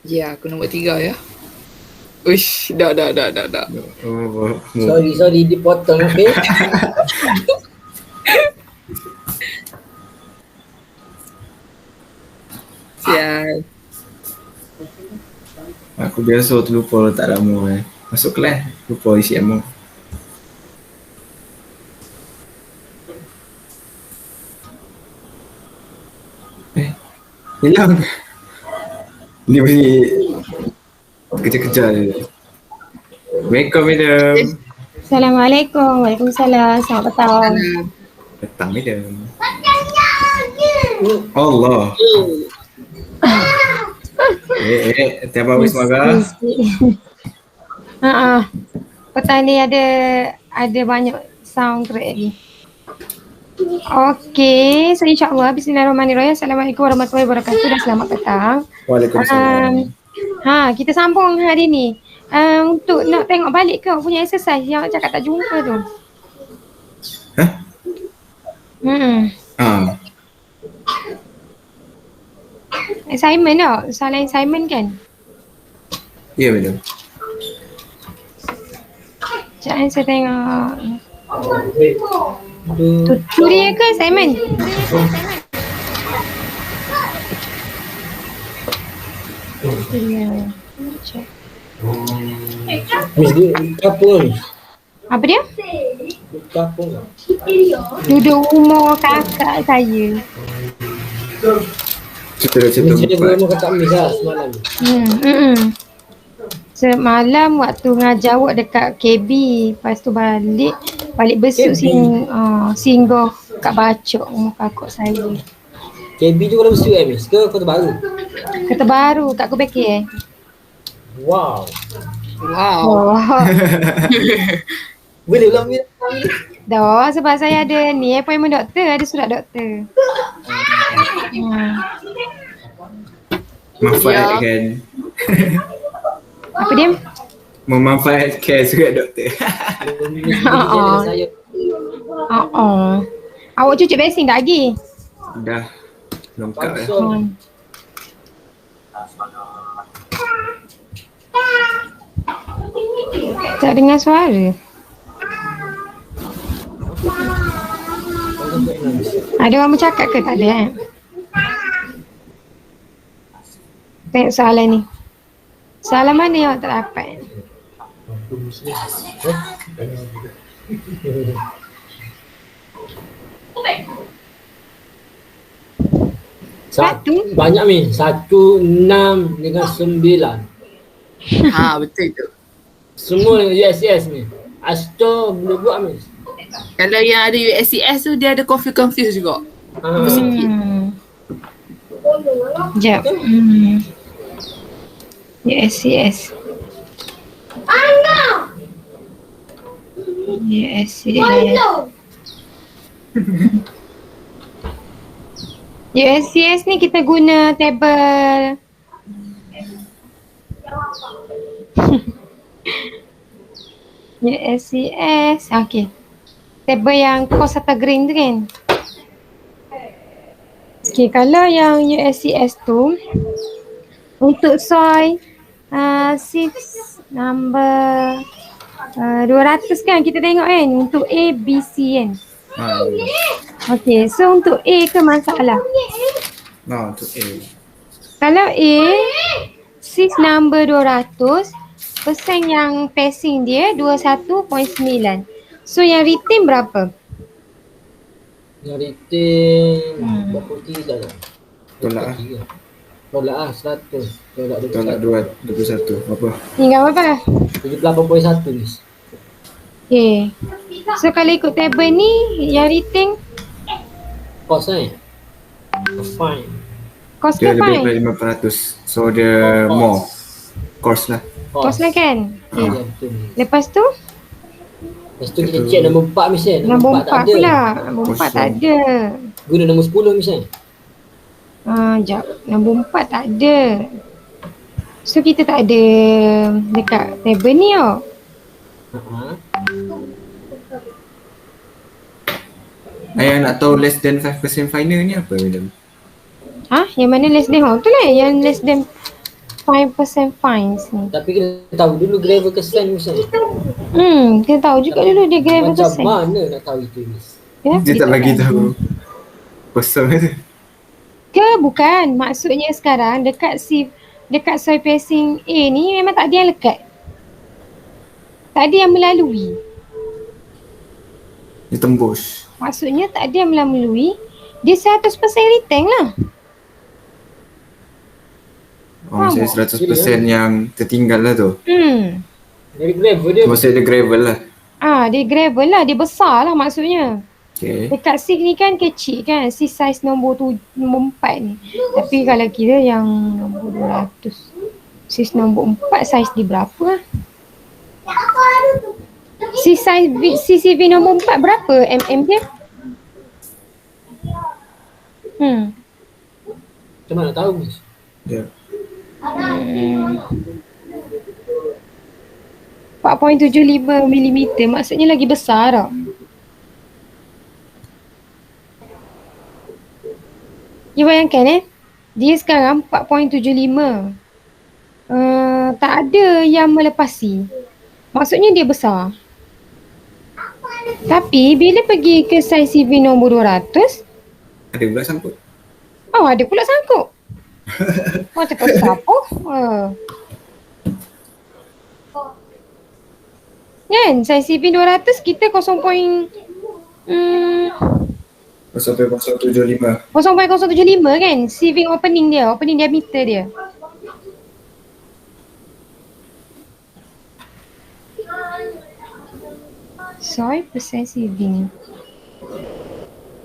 Ya, aku nombor 3 ya. Uish, dah. Oh, Sorry, dipotong, okay? Sial. aku biasa terlupa letak nama masuk kelas, lupa isi ammo. Hilang. Dia bunyi kejar-kejar je. Assalamualaikum, madam. Assalamualaikum. Waalaikumsalam. Selamat petang. Petang, madam. Allah. Tiap habis marah. Petang ni ada banyak sound kerak lagi. Okey, so insyaAllah bismillahirrahmanirrahim. Assalamualaikum warahmatullahi wabarakatuh dan selamat petang. Waalaikumsalam. Kita sambung hari ni. Untuk nak tengok balik ke punya exercise yang cakap tak jumpa tu. Hah? Assignment tau, salah assignment kan? Ya, madam. Sekejap saya tengok. Tu dia ke assignment? Check. Miss, kapur. Apa dia? Kapur. Duduk rumah kakak saya. Cerita Miss, dia rumah kakak Miss lah semalam. Semalam waktu ngajar awak dekat KB, lepas tu balik besok singgah kat Bacok rumah kakak saya. KB tu kalau besok Miss ke Kota Baru? Kota Baru kat Kubekir. Wow. Boleh ulang ni? Dah, sebab saya ada ni appointment doktor, ada surat doktor. Manfaatkan. Apa dia? Memanfaatkan surat doktor. Awak cucuk besin tak lagi? Dah lengkap dah. Tak dengar suara. Ada orang bercakap ke tak ada kan? Tengok soalan ni. Soalan mana yang awak tak dapat? Satu? Banyak Min. 1, 6 dengan 9. Betul tu. Semua USCS ni. Astro boleh buat Min. Kalau yang ada USCS tu dia ada confuse juga. Sikit. Sekejap. USCS. USCS ni kita guna table USCS. Okey. Table yang cost atau green tu kan? Okey, kalau yang USCS tu untuk soil 6 number 200 kan kita tengok kan untuk A, B, C kan. Okey, so untuk A ke masalah? Untuk A. Kalau A 6 number 200, persen yang passing dia 21.9. So yang retain berapa? Yang retain berapa kira dah? Tolak lah. Tolak lah 100. Tolak 21. Berapa? Tinggal berapa? 78.1 Miss. Okay. So kalau ikut table ni yang retain Cost fine. cost Dia ke lebih fine? daripada 500. So dia more. Cost lah. Cost lah kan? Okay. Ya, betul. Lepas tu? Lepas tu kita check nombor 4 Miss. Nombor 4 pula. Nombor 4 tak ada. Guna nombor 10 Miss. Sekejap. Nombor 4 tak ada. So kita tak ada dekat table ni tau. Yang nak tahu less than 5% final ni apa madam? Yang mana less than? Tu lah yang less than 5% fines ni. Tapi kena tahu dulu gravel ke sand Miss. Kita tahu juga dulu dia gravel ke Macam sand. mana nak tahu itu Miss? Ya, Dia tak bagi tahu. Kosong tu. Ke bukan, maksudnya sekarang dekat soil passing A ni memang tak ada yang lekat. Tak ada yang melalui. Dia tembus. Maksudnya tak ada yang melalui. Dia 100% retank lah. Maksudnya 100% yang tertinggal lah tu. Dari gravel dia. Maksudnya dia gravel lah. Dia gravel lah, dia besar lah maksudnya. Okay. Dekat seat ni kan kecil kan, seat size nombor 4 ni. Tapi kalau kira yang nombor 200, seat nombor 4 size dia berapa lah? Seat size CCV nombor 4 berapa mm dia? Macam mana nak tahu Miss? Ya. 4.75 mm, maksudnya lagi besar tau. You bayangkan dia sekarang 4.75. Tak ada yang melepasi. Maksudnya dia besar. Tapi bila pergi ke saiz CV nombor 200, Ada pula sangkut. ada pula sangkut. Macam tak siapa. Kan saiz CV 200 kita 0.075. 0.075 kan, CV opening diameter dia. Soil percent CV ni.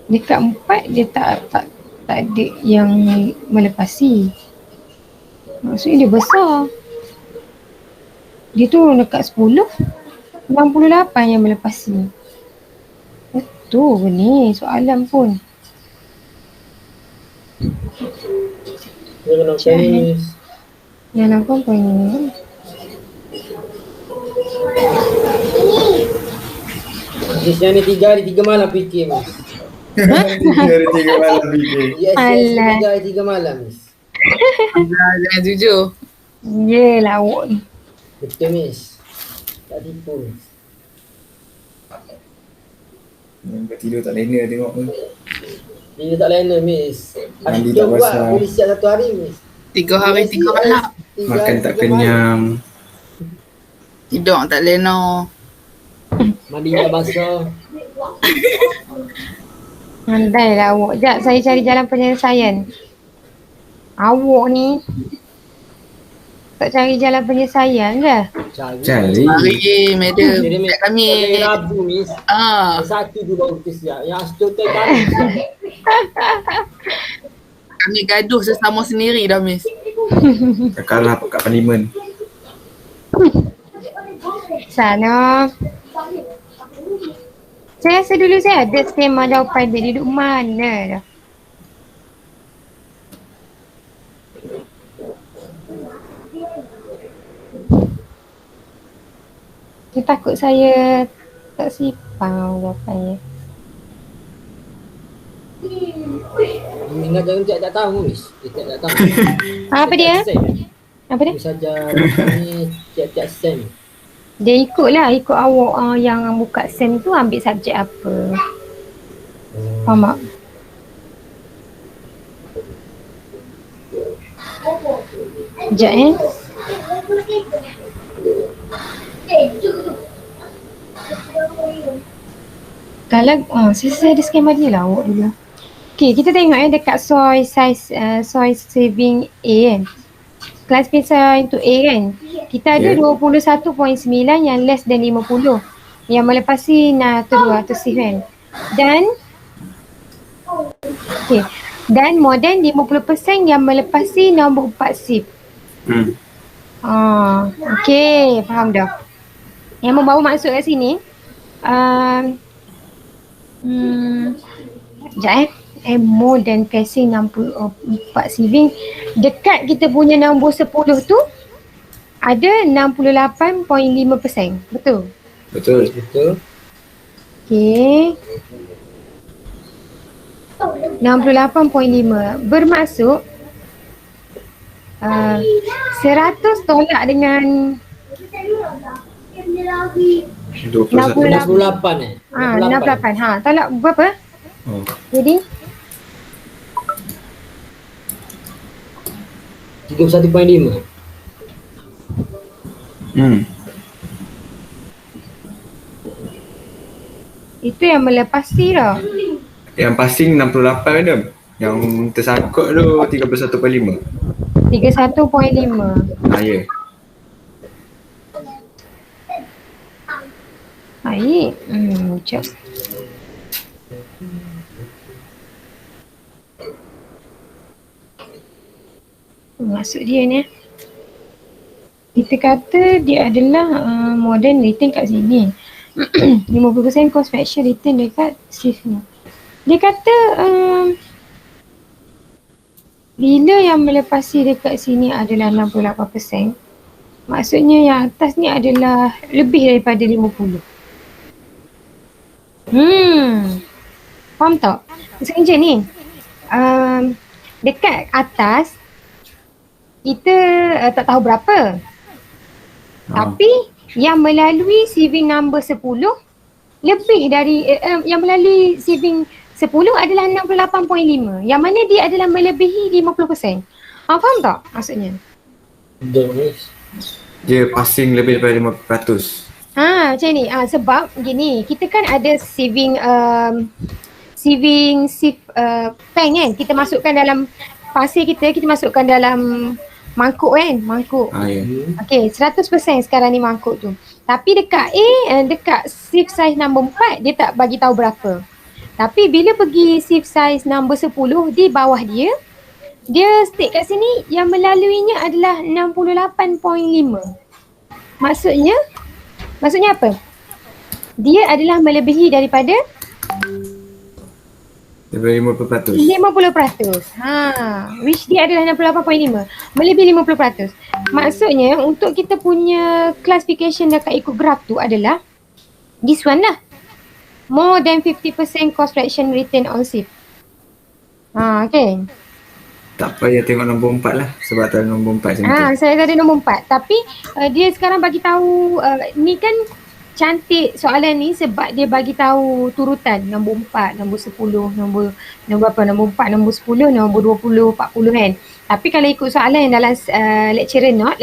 Dekat 4 dia tak ada yang melepasi. Maksudnya dia besar. Dia tu dekat 10, 68 yang melepasi. Betul ke ni soalan pun. Dia kena Miss. Yang nampak pun ni. Miss yang ni 3 hari 3 malam fikir Miss. 3 malam fikir. Yes, Alah. 3 hari 3 malam Miss. Jangan jujur. Yelah awak ni. Betul Miss. Tak tipu Miss. Yang tidur tak lena tengok pun. Dia tak lena Miss. Mandi Dia tak buat basah. boleh siap 1 hari Miss. 3 hari 3 malam. Makan tak kenyang. Tidur tak lena. Mandi tak basah. Andai lah awak. Sekejap saya cari jalan penyelesaian. Awak ni tak cari jalan penyelesaian ke? Cari. Hari madam. Kat kami. Hari Rabu Miss. Yang satu tu baru kita siap. Yang Astor kami siap. Kami gaduh sesama sendiri dah Miss. Kalah kat parlimen. Sana. Saya rasa dulu saya ada skema jawapan dia duduk mana dah. Dia takut saya tak sipang jawapannya. Ingat jangan tak tahu Miss. Dia tak tahu. Apa dia? Apa dia? Miss ajar ni tiap-tiap sen. Dia ikut awak yang buka SEM tu ambil subjek apa. Faham tak? Sekejap Kalau saya ada skema dia lah awak dulu. Okay, kita tengok dekat soil size soil saving A kan. Classification untuk A kan. Kita ada 21.9 yang less than 50. Yang melepasi natural atau safe kan. Dan dan more than 50% yang melepasi nombor 4 safe. Okay, faham dah. Yang membawa maksud kat sini sekejap more than passing 64 saving. Dekat kita punya nombor 10 tu ada 68.5%. Betul? Betul. Betul. Okay. 68.5. Bermaksud 100 tolak dengan 21. 68 68. Tolak berapa? Oh. Jadi 31.5. itu yang melepasi dah. Yang passing 68 madam. Yang tersangkut tu 31.5. 31.5. Ya. Baik. Jap. Maksud dia ni kita kata dia adalah modern written kat sini. 50% cost fraction written dekat shift ni. Dia kata bila yang melepasi dekat sini adalah 68%, maksudnya yang atas ni adalah lebih daripada 50. Faham tak? Maksudnya macam ni, dekat atas kita tak tahu berapa. Tapi yang melalui CV number 10 lebih dari yang melalui CV 10 adalah 68.5. Yang mana dia adalah melebihi 50%. Faham tak maksudnya? Dia passing lebih daripada 50%. Macam ni. Sebab gini, kita kan ada saving pen kan. Kita masukkan dalam pasir kita masukkan dalam mangkuk kan, mangkuk. Ya. Okay, 100% sekarang ni mangkuk tu. Tapi dekat dekat shift size number 4 dia tak bagi tahu berapa. Tapi bila pergi shift size number 10 di bawah dia state kat sini yang melaluinya adalah 68.5. Maksudnya apa? Dia adalah melebihi daripada 50%. 50%. Which dia adalah 68.5. Melebihi 50%. Maksudnya untuk kita punya classification dekat ikut graf tu adalah this one lah. More than 50% cost fraction written on shift. Okay. Tak payah tengok nombor 4 lah. Sebab tak ada nombor 4 macam tu. Saya ada nombor 4. Tapi dia sekarang bagi tahu ni kan cantik soalan ni sebab dia bagi tahu turutan nombor 4, nombor 10, nombor apa, nombor 4, nombor 10, nombor 20, 40 kan. Tapi kalau ikut soalan yang dalam lecture note,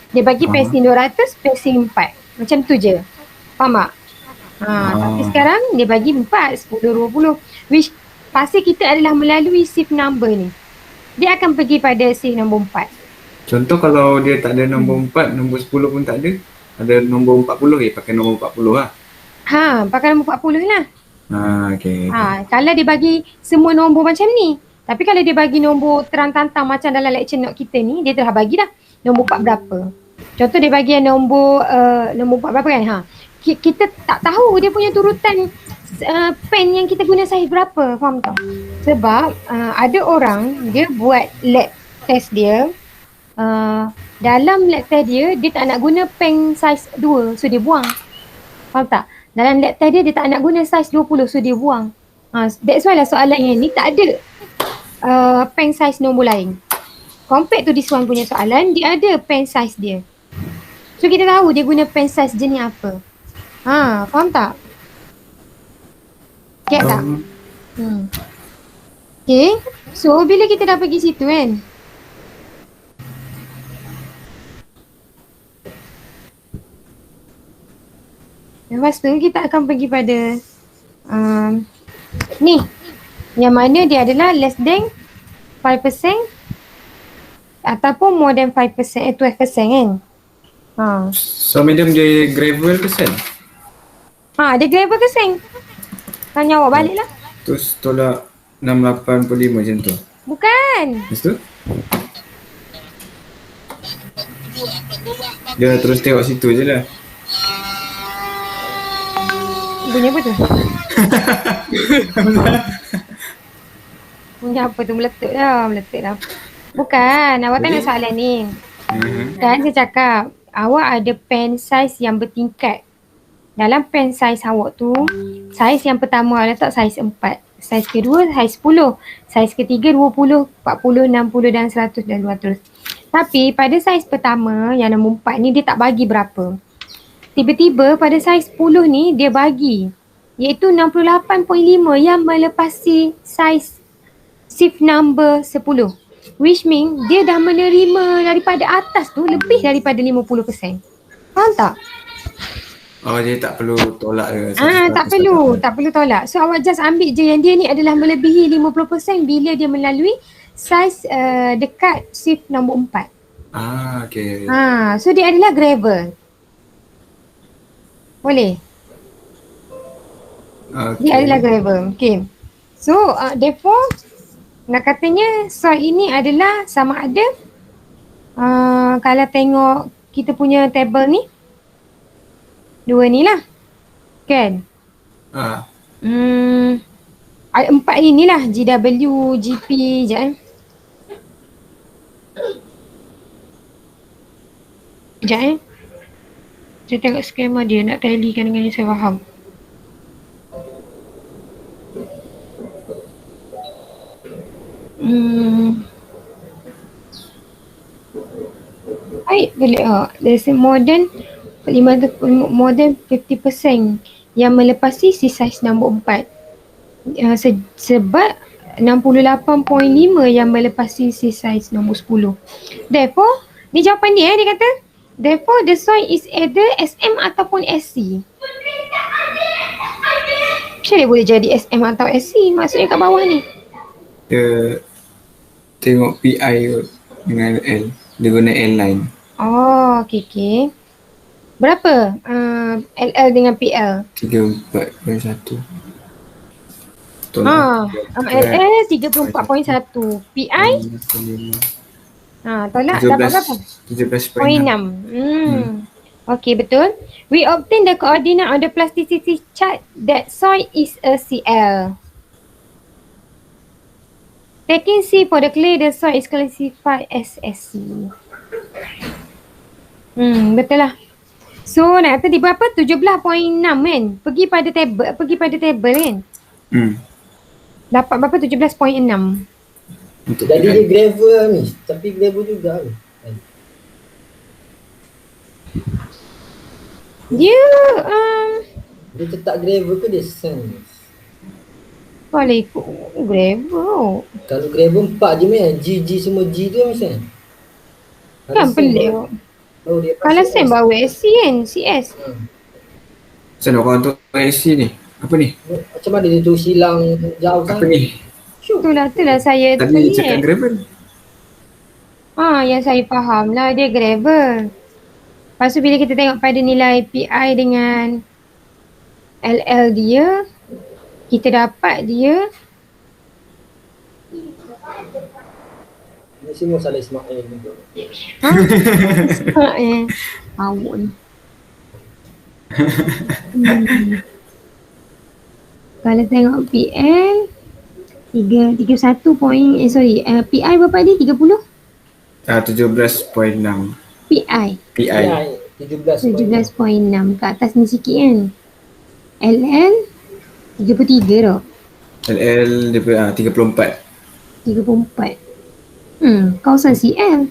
dia bagi passing 200, passing 4. Macam tu je. Faham tak? Tapi sekarang dia bagi 4, 10, 20. Which pasti kita adalah melalui shift number ni. Dia akan pergi pada shift nombor 4. Contoh kalau dia tak ada nombor 4, nombor 10 pun tak ada. Ada nombor 40 pakai nombor 40 lah. Pakai nombor 40 lah. Okay. Kalau dia bagi semua nombor macam ni. Tapi kalau dia bagi nombor terang-tantang macam dalam lecture note kita ni, dia telah bagi dah nombor 4 berapa. Contoh dia bagi nombor 4 berapa kan. Kita tak tahu dia punya turutan pen yang kita guna saiz berapa. Faham tak? Sebab ada orang dia buat lab test dia. Dalam lab test dia tak nak guna pen saiz 2, so dia buang. Faham tak? Dalam lab test dia tak nak guna saiz 20, so dia buang. That's why lah soalan yang ni tak ada pen saiz nombor lain. Compared to this one punya soalan, dia ada pen saiz dia. So kita tahu dia guna pen saiz jenis apa. Faham tak? Get tak? Okay, so bila kita dah pergi situ kan, lepas tu kita akan pergi pada ni yang mana dia adalah less than 5% ataupun more than 5%, 12% kan. So madam dia gravel ke sand? Dia gravel ke sand? Tanya awak balik lah. Terus tolak 685 macam tu? Bukan. Lepas tu? Dia terus tengok situ je lah. Bunyi apa tu? Bunyi apa tu? Meletup dah. Bukan, awak tanya soalan ni. Kan saya cakap, awak ada pen saiz yang bertingkat. Dalam pen saiz awak tu, saiz yang pertama letak saiz 4. Saiz kedua saiz 10. Saiz ketiga 20, 40, 60 dan 100 dan 200. Tapi pada saiz pertama yang nombor 4 ni dia tak bagi berapa. Tiba-tiba pada saiz 10 ni dia bagi iaitu 68.5 yang melepasi saiz shift number 10. Which mean dia dah menerima daripada atas tu lebih daripada 50%. Faham tak? Oh, dia tak perlu tolak ke? Tak perlu tolak. So awak just ambil je yang dia ni adalah melebihi 50% bila dia melalui saiz dekat shift nombor 4. Okay. So dia adalah gravel. Boleh? Okay. Dia adalah gravel. Okay. So therefore nak katanya soil ini adalah sama ada kalau tengok kita punya table ni dua ni lah. Kan? Empat ini lah GW, GP sekejap Saya tengok skema dia nak tallykan dengan yang saya faham. Baik, boleh. There's more than 50% yang melepasi si saiz nombor 4. Sebab 68.5 yang melepasi si saiz nombor 10. Therefore, ni jawapan dia dia kata, therefore the soil is either SM ataupun SC. Macam mana boleh jadi SM atau SC? Maksudnya kat bawah ni. Dia tengok PI dengan L. Dia guna L line. Oh, okay. Berapa LL dengan PL? 34.1. LL 34.1. PI? Tolak dapat berapa? 17.6. Okay, betul. We obtain the coordinate on the plasticity chart that soil is a CL. Taking C for the clay, the soil is classified as SC. Betul lah. So nak kata di berapa? 17.6 kan? Pergi pada table kan? Dapat berapa? 17.6. Jadi dia gravel ni, tapi gravel juga kan? Dia dia tetap gravel ke dia sand? boleh ikut gravel. Kalau gravel 4 je meh, G semua G tu macam Kan pelik. Kalau sand baru SC kan? CS. Saya nak orang untuk SC ni. Apa ni? Macam mana dia tu silang jauh Apa sangat? ni? Itulah saya Tadi cakap gravel. Yang saya faham lah dia gravel. Lepas tu bila kita tengok pada nilai PI dengan LL dia, kita dapat dia Ini semua salah Ismail ni. Awak ni. Kalau tengok PL 31 PI berapa ni? 30? 17.6. PI 17.6 ke atas ni sikit kan. LL 33 tau. LL dia 34. Kawasan CL.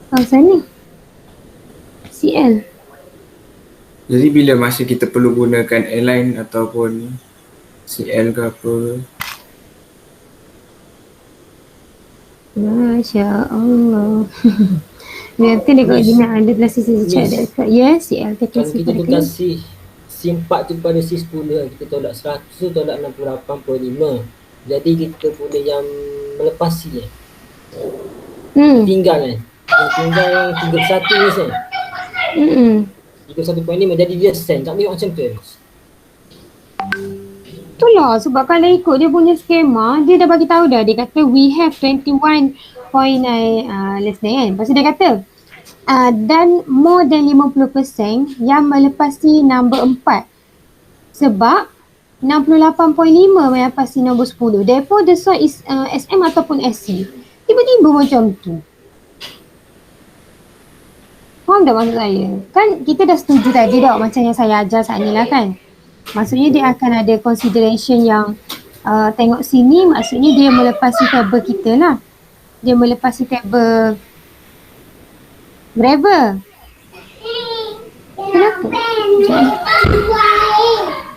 Kawasan ni CL. Jadi bila masa kita perlu gunakan airline ataupun CL ke apa? Masya Allah. Nanti dia kalau guna ada plasticity chart dekat. Yes, CL. Kalau kita kasih C4 tu pada C10 kita tolak 100 tu tolak 68.5. Jadi kita boleh yang melepasi tinggal yang tinggal yang 31 ni sen. 31.5 jadi dia sen. Tak tengok macam tu. Itulah sebab kalau ikut dia punya skema, dia dah bagi tahu dah. Dia kata we have 21.9 less than kan. Lepas tu dia kata dan more than 50% yang melepasi nombor 4. Sebab 68.5 melepasi nombor 10. Therefore the soil is SM ataupun SC. Tiba-tiba macam tu. Faham tak maksud saya? Kan kita dah setuju tadi dah macam yang saya ajar saat ni lah kan. Maksudnya dia akan ada consideration yang tengok sini, maksudnya dia melepasi tabel kita lah. Dia melepasi tabel gravel. Kenapa?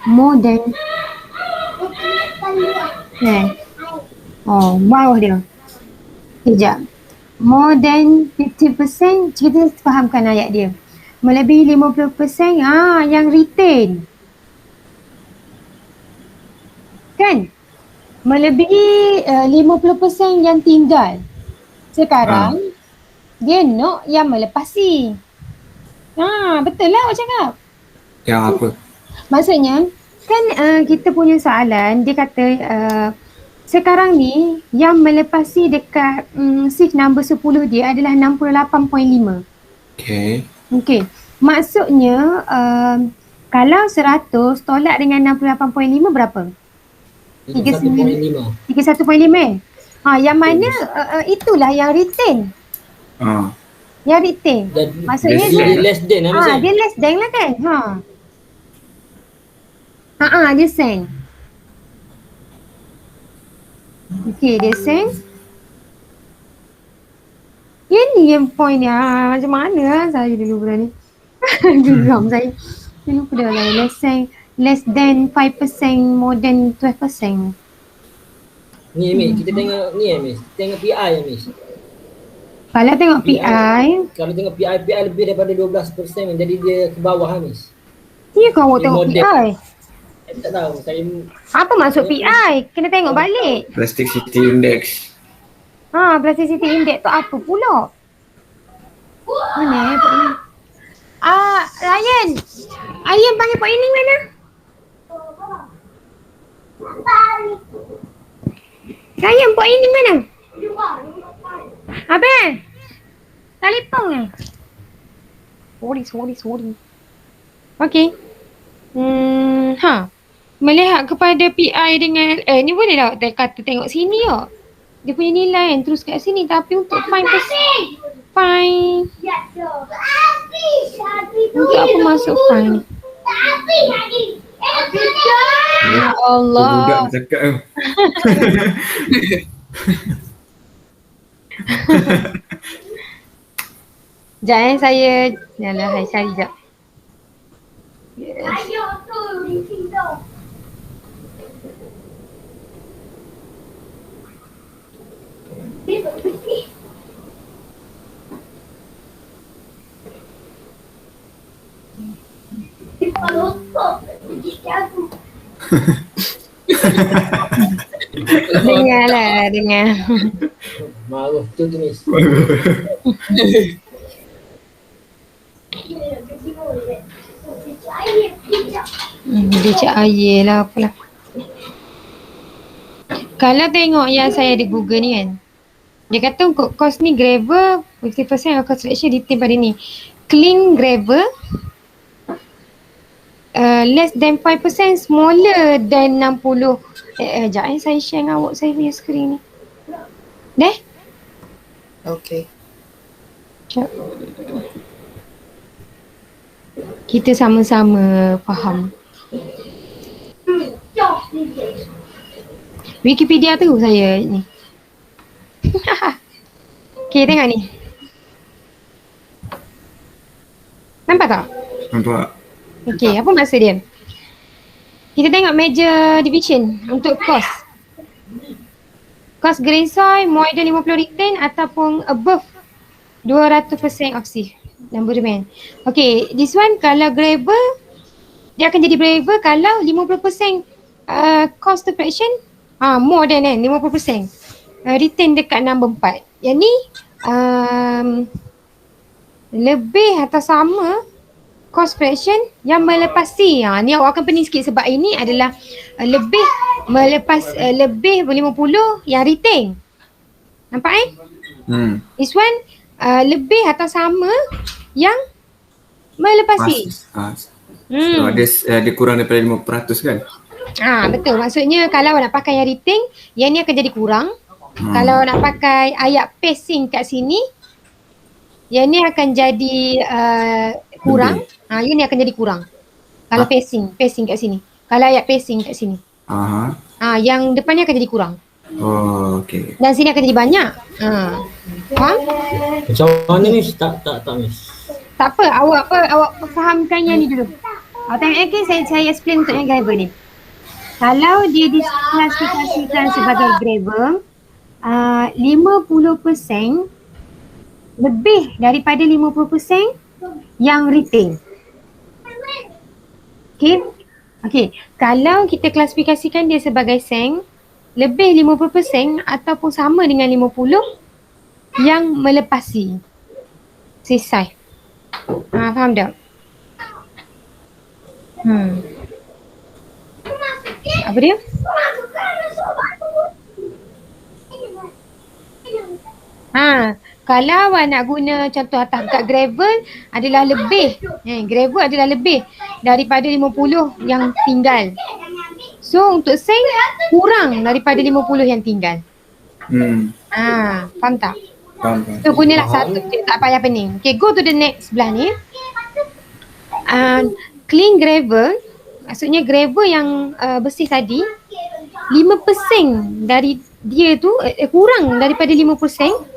More than oh, bawah dia. Sekejap. More than 50%, kita fahamkan ayat dia. Melebihi 50%, yang retain. Kan? Melebihi 50% yang tinggal. Sekarang, dia nak yang melepasi. Betul lah awak cakap. Yang apa? Maksudnya, kan kita punya soalan, dia kata sekarang ni yang melepasi dekat shift number 10 dia adalah 68.5. Okay. Maksudnya kalau 100 tolak dengan 68.5 berapa? 31.5 yang mana itulah yang retain. Yang retain. Maksudnya dia less than lah dia less than lah kan. Dia send. Okay, dia send. Ini yang point dia. Macam mana lah saya dulu bulan ni. Geram saya. Saya lupa dah lah. Less than 5%, more than 12%. Ni Miss, kita tengok ni Miss. Tengok PI Miss. Kalau tengok PI. Kalau tengok PI lebih daripada 12%, jadi dia ke bawah Miss. Ya kau awak tengok PI? Saya tak tahu. Apa maksud PI? Kena tengok balik. Plasticity Index. Plasticity Index tu apa pula? Mana Pak Ining? Ryan. Ryan panggil Pak Ining mana? Ryan, Pak Ining mana? Abang? Telefon ke? Sorry. Okay. Melihat kepada PI dengan ni boleh tak kata tengok sini tak? Dia punya nilai kan terus kat sini, tapi untuk fine untuk apa masuk fine? Ya Allah. Budak bercakap tu. Sekejap saya saya cari sekejap. Dengar. Marah tu Miss. Dia cak air lah apalah. Kalau tengok yang saya di Google ni kan, dia kata untuk cost ni gravel 50% of cost selection retain pada ni. Clean gravel less than 5%, smaller than 60. Sekejap saya share dengan awak saya punya screen ni. Dah? Okay. Sekejap. Kita sama-sama faham. Wikipedia tu saya ni. Okay, tengok ni. Nampak tak? Nampak. Okay, apa maksud dia? Kita tengok major division untuk cost. Cost grain soil more than 50 retain ataupun above 200% oxy. Number remain. Okay, this one kalau gravel, dia akan jadi gravel kalau 50% cost to fraction more than 50%. Retain dekat number 4. Yang ni lebih atau sama cost fraction yang melepasi. Ni awak akan pening sikit sebab ini adalah lebih melepas lebih 50 yang retain. Nampak This one lebih atau sama yang melepasi. So dia kurang daripada 5% kan? Betul. Maksudnya kalau nak pakai yang retain, yang ni akan jadi kurang. Kalau nak pakai ayat pacing kat sini, yang ni akan jadi kurang. Yang ni akan jadi kurang. Kalau pacing kat sini. Kalau ayat pacing kat sini. Aha. Yang depannya akan jadi kurang. Oh, okey. Dan sini akan jadi banyak. Faham? Macam mana Miss? Tak Miss. Tak apa, awak fahamkan yang ni dulu. Awak tengok, okay, saya explain untuk yang gravel ni. Kalau dia diklasifikasikan sebagai gravel, 50% lebih daripada 50% yang retain. Okay. Kalau kita klasifikasikan dia sebagai seng, lebih 50% ataupun sama dengan 50 yang melepasi. Selesai. Faham tak? Apa dia? Kalau awak nak guna contoh atas kat gravel adalah lebih. Gravel adalah lebih daripada 50 yang tinggal. So untuk seng kurang daripada 50 yang tinggal. Faham tak? Faham. So gunalah satu je, tak payah pening. Okay, go to the next sebelah ni. Clean gravel, maksudnya gravel yang bersih tadi, 5% dari dia tu kurang daripada 5%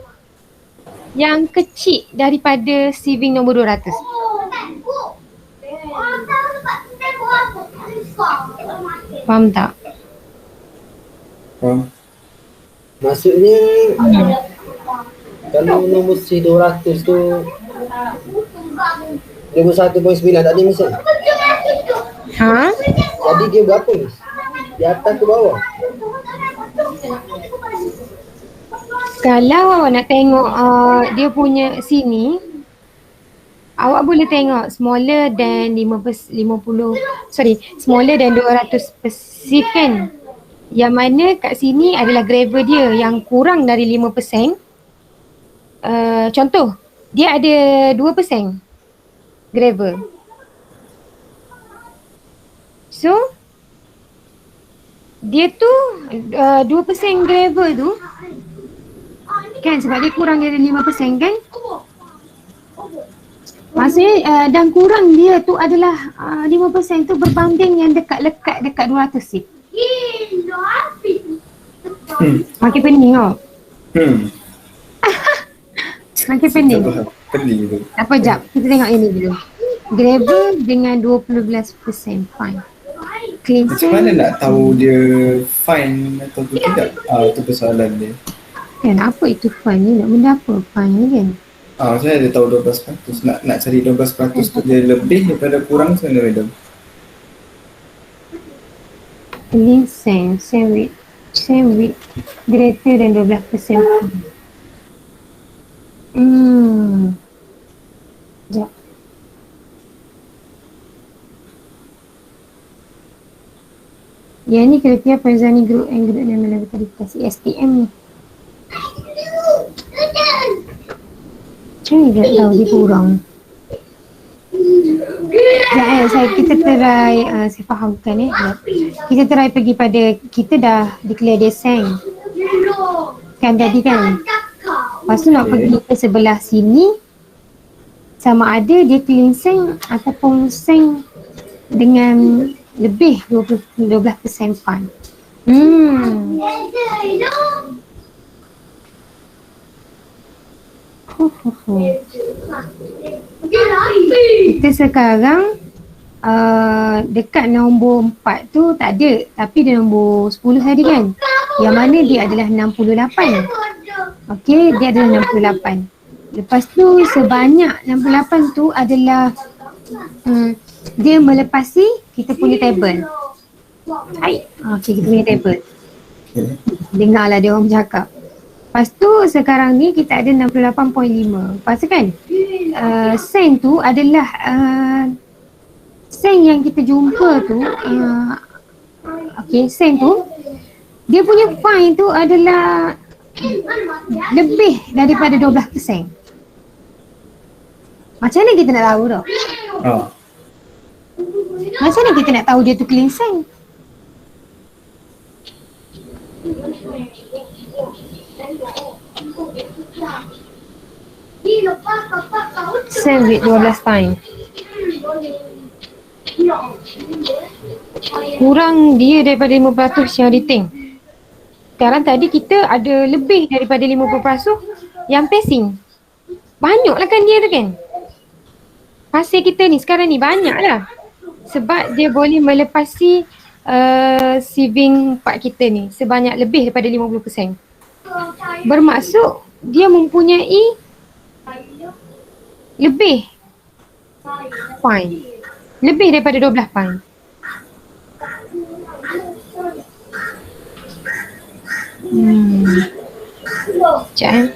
yang kecil daripada sieving nombor 200. Faham tak? Faham. Maksudnya kalau nombor C 200 tu 21.9 tak ada Miss kan? Jadi dia berapa Miss? Di atas ke bawah? Kalau awak nak tengok dia punya sini, awak boleh tengok smaller than 200 sieve kan. Yang mana kat sini adalah gravel dia yang kurang dari 5%. Contoh, dia ada 2% gravel. So, dia tu 2% gravel tu kan, sebab dia kurang dari 5% kan. Maksudnya dan kurang dia tu adalah 5% tu berbanding yang dekat 200 sip. Makin pening tau. Makin pening. Pening tu. Apa jap, kita tengok ini dulu. Gravel dengan 20% fine. Clean Macam mana nak tahu dia fine atau tidak? Itu persoalan dia. Kan apa itu fine ni? Nak benda apa fine ni kan? Saya ada tahu 12%. Nak cari 12% tu dia lebih daripada kurang macam mana madam? Clean same with greater than 12%. Sekejap. Yang ni kira-kira Faizani group and group nama lagu tadi kasih STM ni. Macam ni dia tahu dia kurang. Kita try, saya fahamkan kita try pergi pada, kita dah declare dia seng kan tadi kan. Lepas tu nak pergi ke sebelah sini, sama ada dia clean seng ataupun seng dengan lebih 12% fun. Kita sekarang dekat nombor 4 tu tak ada, tapi dia nombor 10 tadi kan, yang mana dia adalah 68. Okey, dia adalah 68. Lepas tu sebanyak 68 tu adalah dia melepasi kita punya table. Okey, kita punya table. Dengarlah dia orang bercakap. Lepas tu sekarang ni kita ada 68.5. Lepas tu kan sen tu adalah sen yang kita jumpa tu okey, sen tu dia punya fine tu adalah lebih daripada 12%. Macam mana kita nak tahu tau? Macam mana kita nak tahu dia tu clean sen? Sen with 12 fine. Kurang dia daripada 50% yang retain. Sekarang tadi kita ada lebih daripada 50% yang passing. Banyaklah kan dia tu kan. Pasir kita ni sekarang ni banyak lah. Sebab dia boleh melepasi saving part kita ni sebanyak lebih daripada 50%. Bermaksud dia mempunyai lebih fine. Lebih daripada 12 fine. Sekejap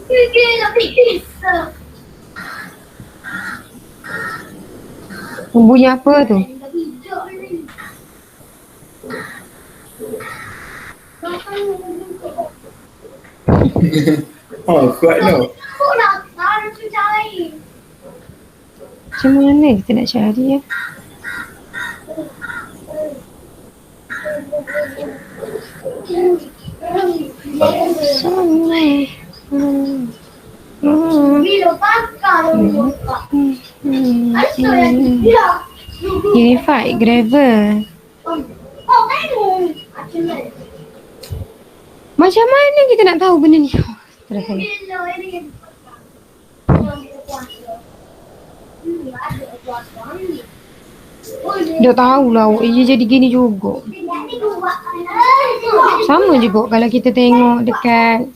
Sekejap bunyi apa tu? Oh, kuat tau. Macam mana kita nak cari ya? Somewhere. Unified gravel. Macam mana kita nak tahu benda ni? Terus ni. Dah tahulah ia jadi gini juga. Sama juga kalau kita tengok dekat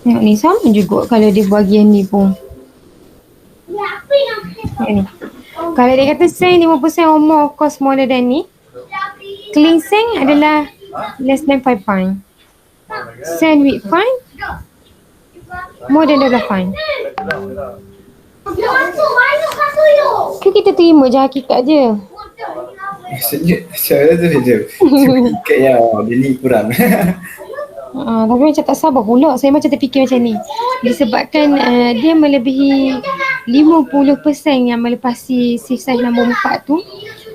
tengok ni sama juga kalau dia bahagian ni pun. Tengok ni. Kalau dia kata seng 50% or more cost smaller than ni, clean seng adalah less than 5 fine. Sand with fine more than 12 fine. Ke kita terima je hakikat je? Maksudnya cara tu je. Hakikat yang dia ni kurang. Tapi macam tak sabar pula. Saya macam terfikir macam ni. Disebabkan dia melebihi 50% yang melepasi safe size nombor 4 tu.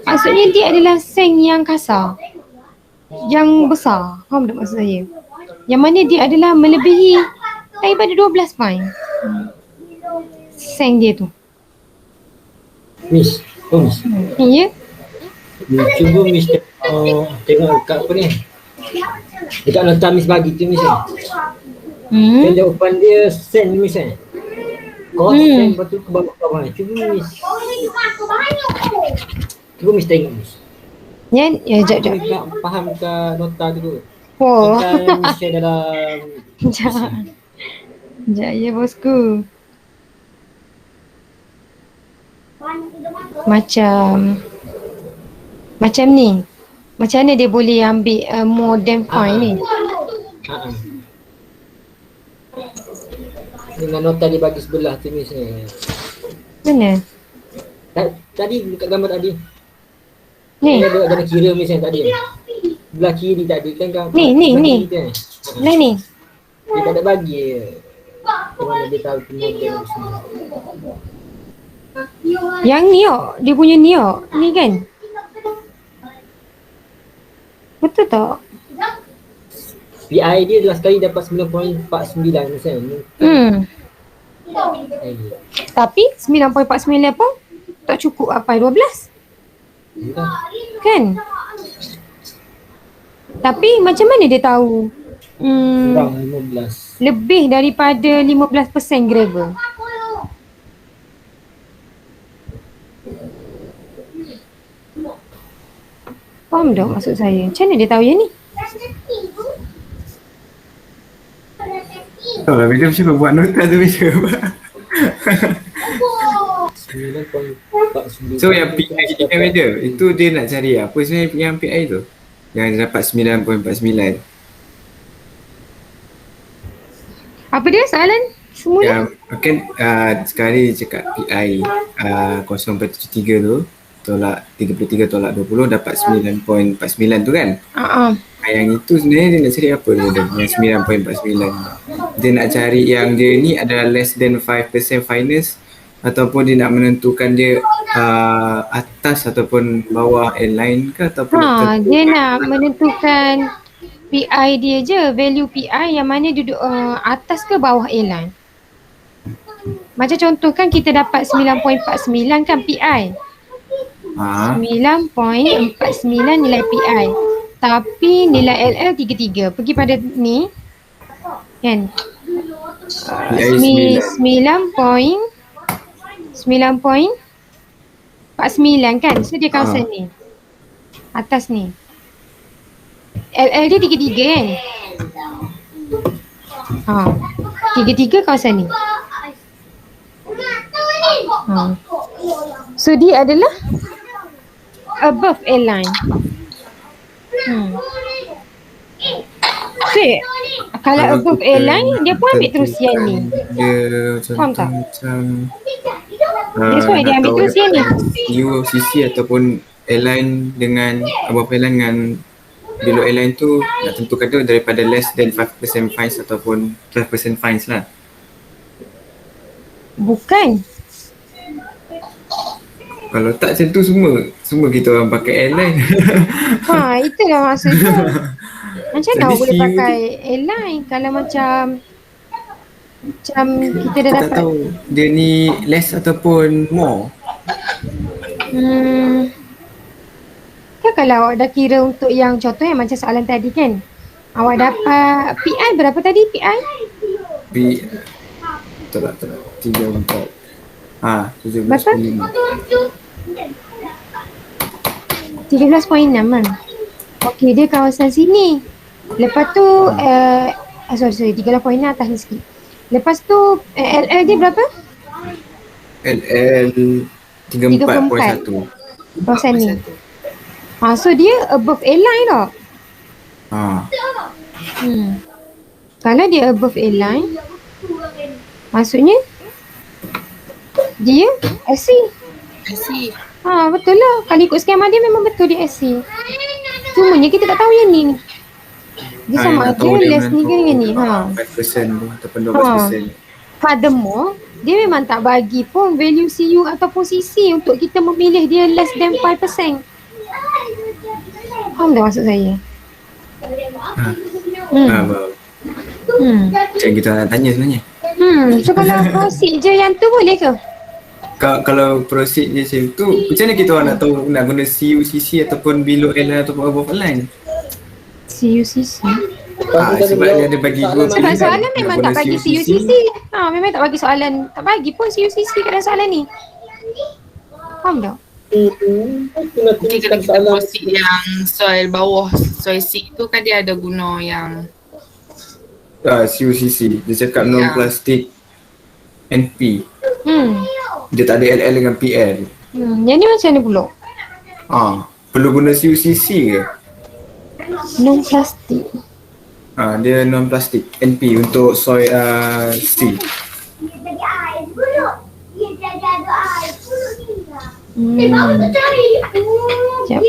Maksudnya dia adalah seng yang kasar, yang besar. Faham tak maksud saya? Yang mana dia adalah melebihi daripada 12 fine. Seng dia tu. Miss, Miss. Ya? Cuba Miss tengok dekat apa ni. Dekat nota Miss bagi tu Miss. Dan jawapan dia sen Miss Kos sen lepas tu ke bawah. Cuba Miss. Cuba Miss tengok Miss. Ya, jap. Tak faham ke nota tu dulu. Oh. Nota Miss share dalam Sekejap ya bosku. Macam ni. Macam mana dia boleh ambil more than fine ni? Dengan nota dia bagi sebelah tu Miss Mana? Tadi dekat gambar tadi. Ni. Ada kena kira Miss tadi. Sebelah kiri tadi kan. Ni. Lah ni. Dia tak ada bagi. Mana dia tahu tu model semua. Yang ni dia punya ni ni kan? Betul tak? PI dia adalah sekali dapat 9.49 misalnya. Tapi 9.49 pun tak cukup apa 12. Kan? Tapi macam mana dia tahu? Kurang 15. Lebih daripada 15% gravel. Faham tak maksud saya? Macam mana dia tahu yang ni? Tahu lah bila macam buat nota tu macam apa. 9.49. So yang PI ni kan macam itu dia nak cari apa sebenarnya yang PI tu? Yang dapat 9.49. Apa dia soalan? Semua Yang kan sekarang dia cakap PI 0.73 tu tolak 33 tolak 20 dapat 9.49 tu kan? Yang itu sebenarnya dia nak cari apa dia? Yang 9.49. Dia nak cari yang dia ni adalah less than 5% fineness ataupun dia nak menentukan dia atas ataupun bawah airline ke ataupun Dia nak menentukan PI dia je, value PI yang mana duduk atas ke bawah airline. Macam contoh kan kita dapat 9.49 kan PI. 9.49 nilai PI. Tapi nilai LL 33. Pergi pada ni kan. 9.49 kan. So dia kawasan ni. Atas ni. LL dia 33 kan. 33 kawasan ni. So dia adalah above airline. So kalau above airline dia pun ambil terus yang ni. Dia Faham tak? macam That's why dia ambil terus yang ni. UOCC ataupun airline dengan above airline dengan below airline tu nak tentukan tu daripada less than 5% fines ataupun 12% fines lah. Bukan. Kalau tak macam tu semua kita orang pakai airline. Itulah maksudnya. Macam mana Jadi boleh CU pakai airline kalau macam kita dah tak dapat. tahu dia ni less ataupun more. Kan kalau awak dah kira untuk yang contoh yang macam soalan tadi kan. Awak dapat PI berapa tadi PI? Tak. 3, 4. 17.5. Berapa? 13.6 kan. Okey, dia kawasan sini. Lepas tu sorry 13.6 atas ni sikit. Lepas tu LL dia berapa? LL 34.1. Kawasan ni. So dia above airline tau. Kalau dia above airline, maksudnya dia SC. Betul lah. Kalau ikut skema dia memang betul dia SC. Cumanya kita tak tahu yang ni. Dia sama ada less ni ke dengan ni. 5% tu ataupun 12%. Furthermore, dia memang tak bagi pun value CU ataupun CC untuk kita memilih dia less than 5%. Faham tak maksud saya? Macam kita nak tanya sebenarnya. So kalau proceed je yang tu boleh ke? Kalau proceed je macam tu, macam mana kita orang nak tahu nak guna CUCC ataupun below airline ataupun above airline? CUCC? Sebab dia ada bagi dua sebab pilihan. soalan memang tak bagi CUCC. Memang tak bagi soalan, tak bagi pun CUCC kat dalam soalan ni. Faham tak? Mungkin kalau kita proceed yang soil bawah, soil 6 tu kan dia ada guna yang CUCC, dia cakap non-plastic NP. Dia tak ada LL dengan PL. Yang ni macam mana pula? Perlu guna CUCC ke? Non-plastic. Dia non-plastic NP untuk soil C. Sekejap.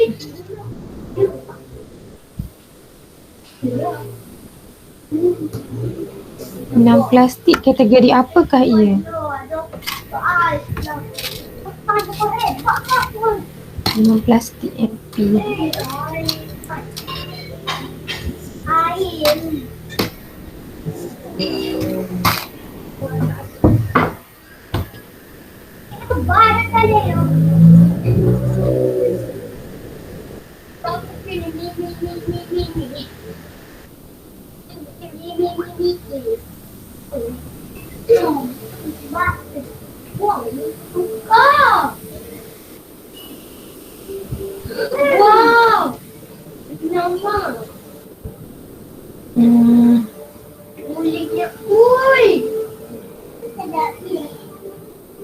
Non-plastic kategori apakah ia? Non-plastic NP.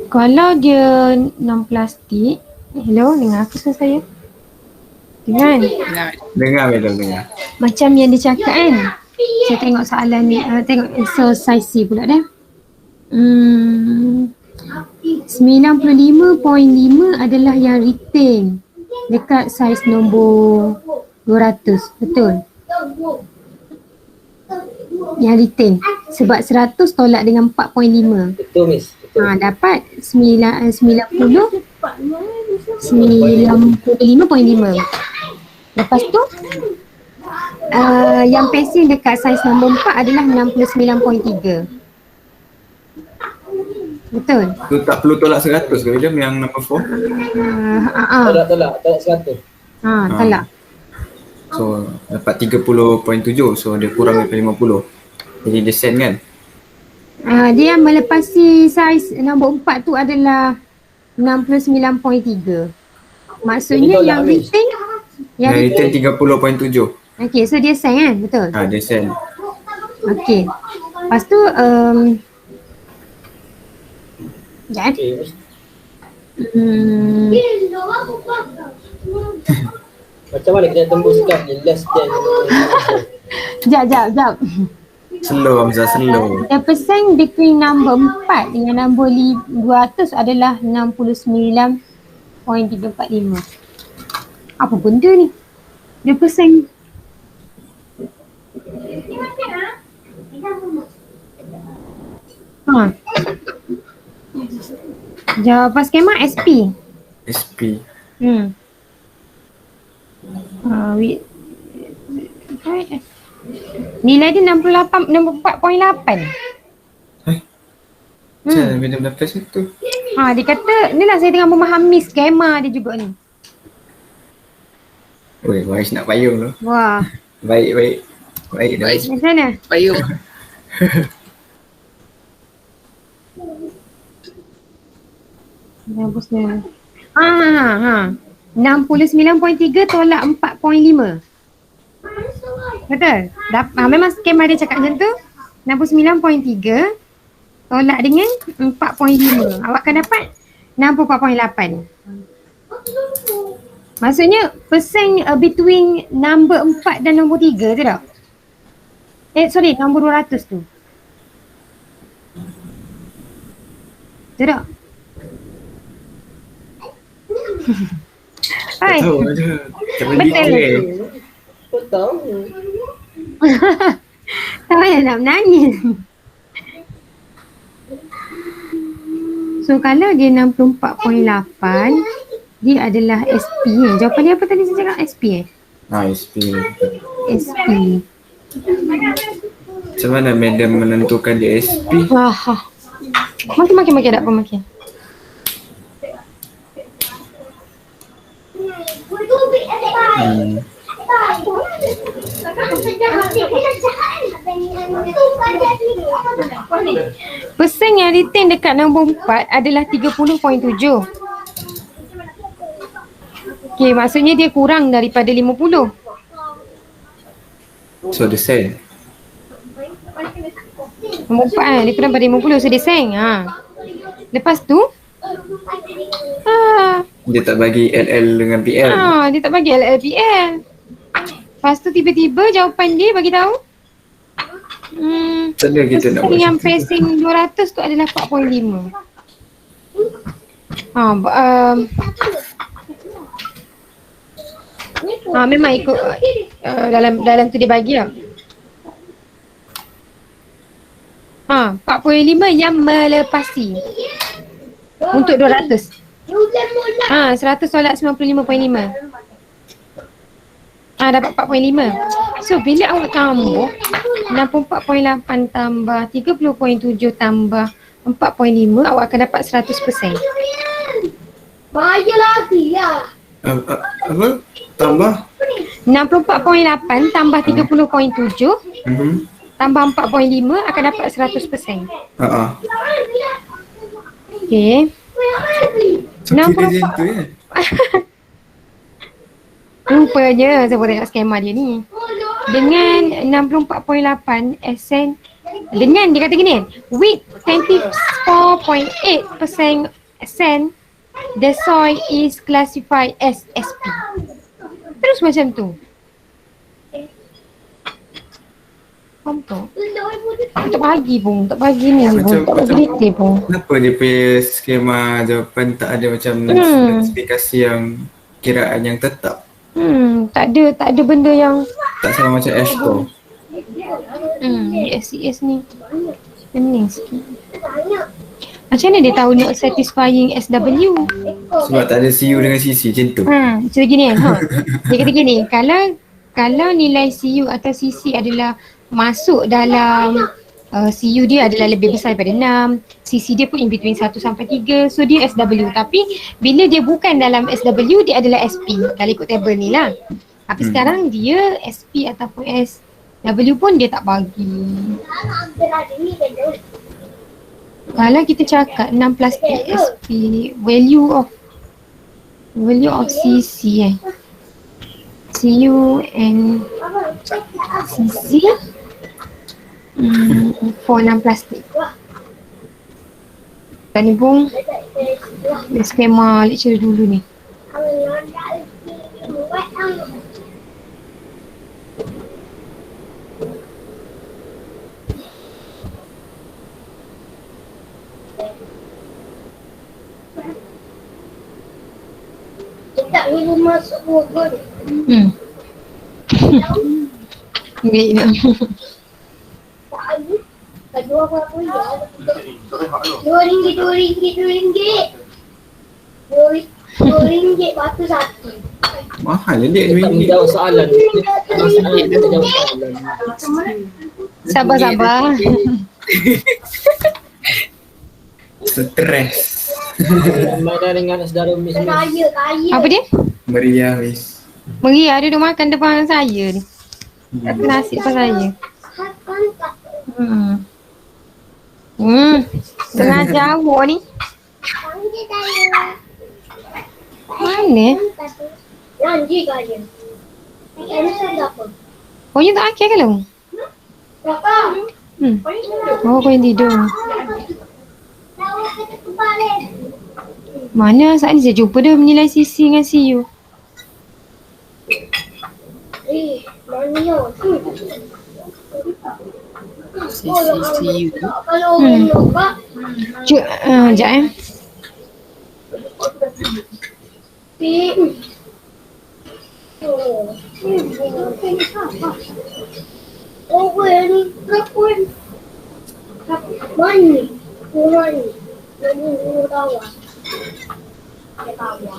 Kalau dia non-plastik, hello, dengar aku saya? Dengar? Dengar madam, dengar. Macam yang dia cakap kan, saya tengok soalan ni, tengok exercise C pula dah. 95.5 adalah yang retain dekat saiz nombor 200, betul? Yang retain sebab 100 tolak dengan 4.5. Betul Miss, betul. dapat 95.5. Lepas tu yang passing dekat saiz nombor 4 adalah 69.3. Betul? Tu tak perlu tolak 100 ke William yang number 4? Tolak 100. Tolak. So dapat 30.7, so dia kurang daripada 50. Jadi dia send kan? Dia melepasi saiz nombor 4 tu adalah 69.3. Maksudnya Jadi yang tolak habis. retain Yang return 30.7. okey, so dia send kan? Betul? Dia send. Okey. Lepas tu sekejap. Okay. Macam mana kita tembuskan ni less than Sekejap. Slow Hamzah, slow. The percent between number 4 dengan number 200 adalah 69.345. Apa benda ni? The percent. Jawapan skema SP. SP. Nilai dia 64.8. Macam mana William dapat situ? Dia kata, ni lah saya tengah memahami skema dia juga ni. Oi, Wais nak payung tu. Wah, Baik. macam mana? Payung. Bagusnya. 69.3 tolak 4.5. Betul? Memang skema dia cakap macam tu. 69.3 tolak dengan 4.5. Awak akan dapat 64.8. Maksudnya persen between number 4 dan nombor 3 tu tak? Nombor 200 tu. Tu tak? Hai. Tahu aja. Macam Betul. Kau tahu. Tak payah nak menangis. So kalau dia 64.8, dia adalah SP kan? Jawapan dia apa tadi saya cakap? SP SP. SP. Macam mana madam menentukan dia SP? Makin tak apa makin. Persen yang retain dekat nombor 4 adalah 30.7. Okay, maksudnya dia kurang daripada 50. So dia send. Nombor 4 kan, dia kurang daripada 50, so dia send. Lepas tu Dia tak bagi LL dengan PL. dia tak bagi LLPL. Lepas tu tiba-tiba jawapan dia bagi tahu Macam mana kita nak buat yang situ? passing 200 tu adalah 4.5. Memang ikut dalam tu dia bagi lah. 4.5 yang melepasi untuk 200. 100 tolak 95.5. Dapat 4.5. So bila awak tambah 64.8 tambah 30.7 tambah 4.5, awak akan dapat 100%. Bayar lagi lah. Apa? Tambah? 64.8 tambah 30.7 tambah 4.5 akan dapat 100%. Okay. So kira dia tu ya? Rupanya saya boleh tengok skema dia ni. Dengan 64.8 SN, dengan dia kata gini, with 24.8% SN, the soil is classified as SP. Terus macam tu. Faham tak? Tak bagi pun, tak bagi ni pun, tak bagi detail pun. Kenapa dia punya skema jawapan tak ada macam spesifikasi yang kiraan yang tetap? Tak ada benda yang Tak sama macam Ashto. SCS ni pening sikit. Macam mana dia tahu not satisfying SW? Sebab tak ada CU dengan CC macam tu. Macam gini kan. Dia kata gini, kalau nilai CU atau CC adalah masuk dalam CU dia adalah lebih besar daripada 6, CC dia pun in between 1 sampai 3, so dia SW. Tapi bila dia bukan dalam SW, dia adalah SP kalau ikut table ni lah. Tapi sekarang dia SP ataupun SW pun dia tak bagi. Kalau kita cakap 6 plastik SP, value of CC CU and CC for 6 plastik. Dan ni pun skema lecture dulu ni. Tak boleh masuk Google. Wait nak. Kedua apa ya? RM2. RM2 batu satu. Mahal dia Dia tak RM2. menjawab soalan. Masalah dia tak jawab soalan. Sabar. Stres. Mana dengan saudara Miss Miss? Kaya. Apa dia? Meriah wis. Meriah dia duduk makan depan saya ni. Tak kena nasi depan saya. Tengah jauh ni. Mana? Janji kaya. Ini siapa? Kau tak akhir ke lu? Kakak. Oh, kau yang tidur. Mana saat ni saya jumpa dia menilai CC dengan CU. Mana ya? CCU. Kalau orang Kak. Sekejap Oh, ini kapun. Mana? Mana? Mana tawa? Tawa.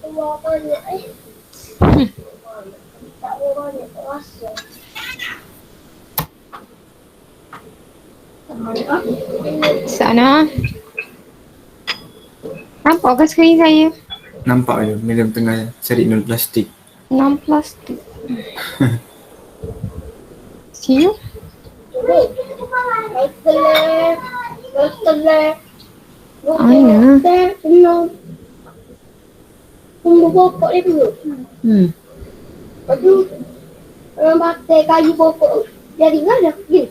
Tawa mana? Tawa mana? Rasa. Sana. Nampak ke skrin saya? Nampak je Miriam tengah cari non plastik. 6 plastik. CU? Tunggu pokok dia dulu. Aduh, orang pakai kayu pokok jadi mana? Gini.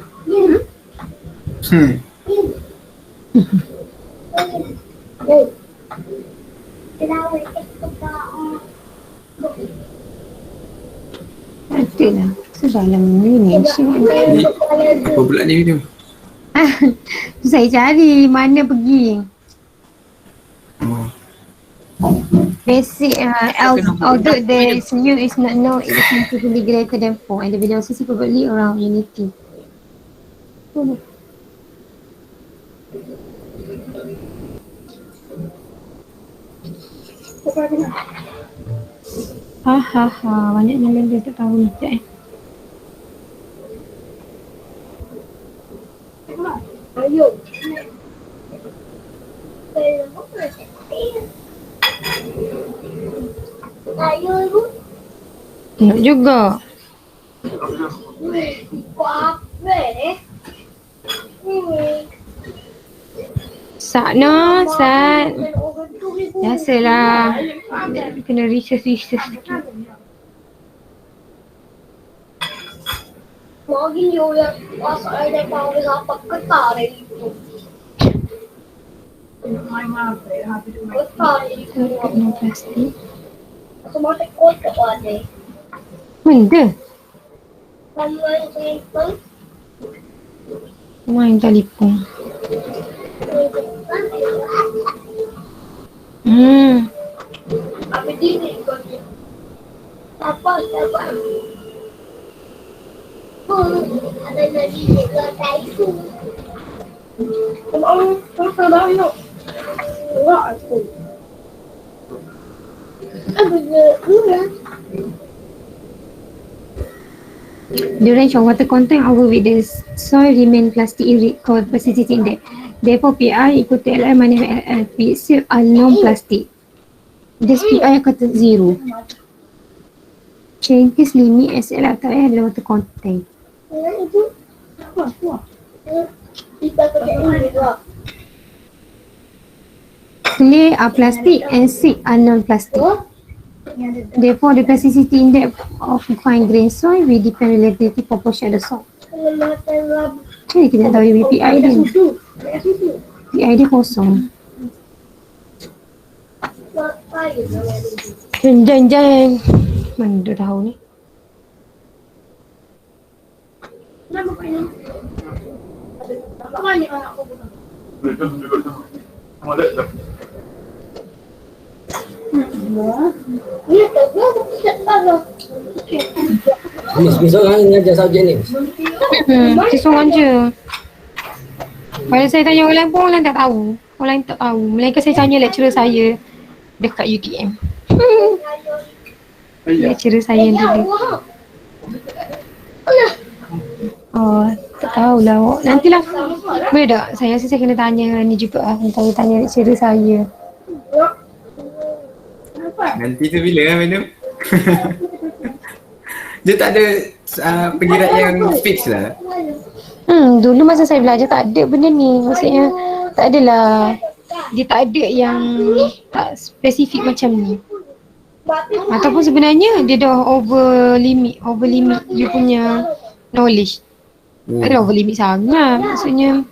Adalah. Sedalam ni. Apa pula ni Miriam? Saya cari mana pergi. Oh. Basic, although the CU is not known, it is significantly greater than 4 and the velocity probably around unity. Banyaknya benda tak tahu sekejap Ayo. Ayo lu. Nak juga. Apa eh? Sakna, Sat. Biasalah. Kena research sikit. Lagi dia yang pasal ada tahu apa ketar itu. Ketar itu. Kena plastik. Semua tekot kepada. Benda? Main telefon. Main telefon. Apa dia? Apa? Ada lagi dekat itu. Kalau kalau nak. Enggak aku. The range of water content over with the soil remain plastic in called plasticity index. Therefore, PI equal to LI minus LL. Pixel are non-plastic. This PI equal to 0. Change this limit SL atau L adalah water content. Itu apa? Kita pakai ini juga. Clay are plastic and silt are non-plastic. Therefore, the plasticity index of fine grained soil will depend relativity proportion of the soil. Jadi kita tahu PI dia. PI dia kosong. Jeng. Mana dia tahu ni? Miss orang ngajar subjek ni. Seseorang je. Kalau saya tanya orang lain pun orang lain tak tahu. Orang lain tak tahu. Melainkan saya tanya lecturer saya dekat UTM. Lecturer saya yang dulu. Oh, tak tahulah awak. Nantilah. Boleh tak? Saya rasa saya kena tanya ni juga lah. Saya tanya lecturer saya. Nanti tu bila lah minum? Dia tak ada pengirat yang fix lah. Dulu masa saya belajar tak ada benda ni. Maksudnya tak adalah. Dia tak ada yang tak spesifik macam ni. Ataupun sebenarnya dia dah over limit dia punya knowledge. Tak ada over limit sangat maksudnya.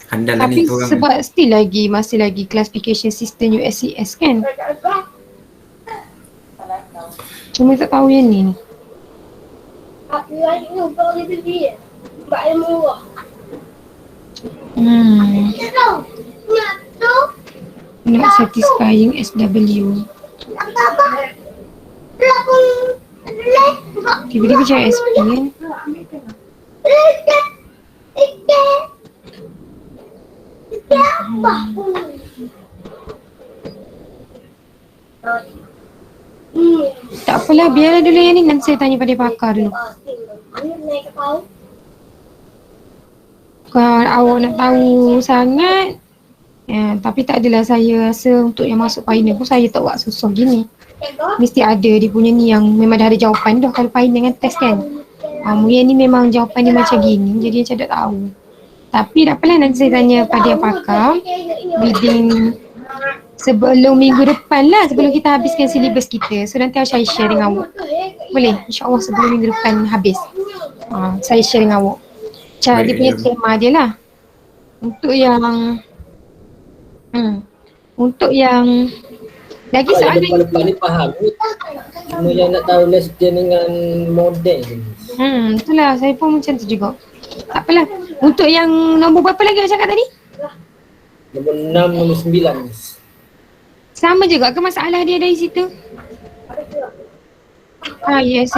Handal lah Tapi ni korang. sebab still lagi masih lagi classification system USCS kan. Cuma tak tahu yang ni. Aku lagi ni kalau dia beli. Mbak yang murah. Not satisfying SW. Tiba-tiba cakap SP kan. Tak apalah, biarlah dulu yang ni. Nanti saya tanya pada pakar dulu. Kalau awak nak tahu sangat, tapi tak adalah saya rasa untuk yang masuk final pun saya tak buat susah gini. Mesti ada dia punya ni yang memang dah ada jawapan dah kalau final dengan test kan. Yang ni memang jawapan dia macam gini, jadi macam tak tahu. Tapi tak apalah, nanti saya tanya pada yang pakar within sebelum minggu depan lah, sebelum kita habiskan silibus kita. So nanti saya share dengan awak. Boleh? InsyaAllah sebelum minggu depan habis. Saya share dengan awak. Macam dia punya tema dia lah. Untuk yang lagi soalan Depan ni faham. Cuma yang nak tahu lesbian dengan model ni. Itulah, saya pun macam tu juga. Tak apalah. Untuk yang nombor berapa lagi awak cakap tadi? Nombor 6, nombor 9. Sama juga ke masalah dia dari situ? Yes.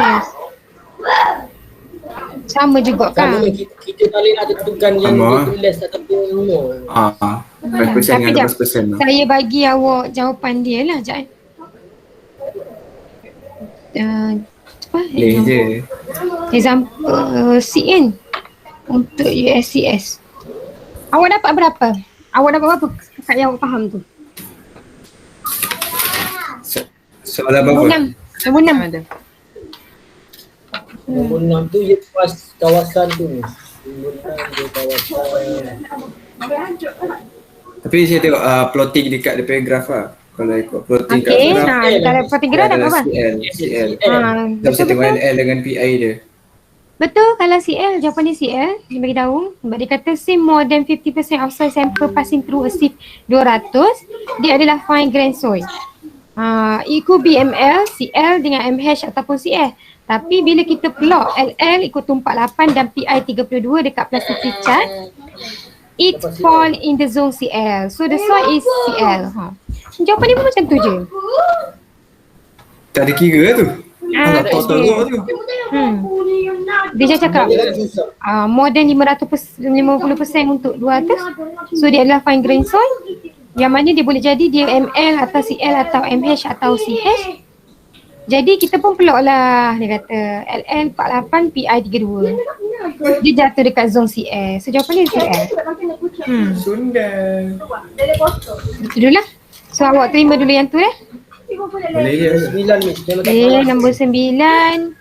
Sama juga Sama kan? kita tak boleh nak tentukan yang tulis ataupun umur. 5% Tapi dengan jap, 12% lah. saya bagi awak jawapan dia lah. Sekejap. Boleh je. Example C kan? Untuk USCS. Awak dapat berapa? Awak dapat berapa? Kakak yang awak faham tu. Soalan Nombor berapa? 6. Nombor 6 ada. Nombor 6 tu je pas kawasan tu ni. Nombor 6 dia kawasan. Tapi saya tengok plotting dekat dia punya graf lah. Kalau ikut plotting kat Okay, graf, kalau protein ada berapa? CL. Tapi saya tengok LL dengan PI dia. Betul, kalau CL, jawapan dia CL, dia bagi tahu. Sebab dia kata say more than 50% of soil sample passing through a sieve 200, dia adalah fine grained soil. It could be ML, CL dengan MH ataupun CL. Tapi bila kita plot LL ikut 48 dan PI 32 dekat plastic chart, it fall in the zone CL. So the soil is CL. Jawapan dia pun macam tu je. Tak ada kira tu. Alah, tak total ada. tu. Dia cakap Susah. more than 50% untuk 200. So dia adalah fine grain soil. Yang mana dia boleh jadi dia ML atau CL atau MH atau CH. Jadi kita pun peluk lah, dia kata LL 48 PI 32. Dia jatuh dekat zone CL. So jawapan dia CL. Sunda. Itu dulu lah. So awak terima dulu yang tu Boleh je. 9 Miss. Dia tak Okay, salah. nombor 9.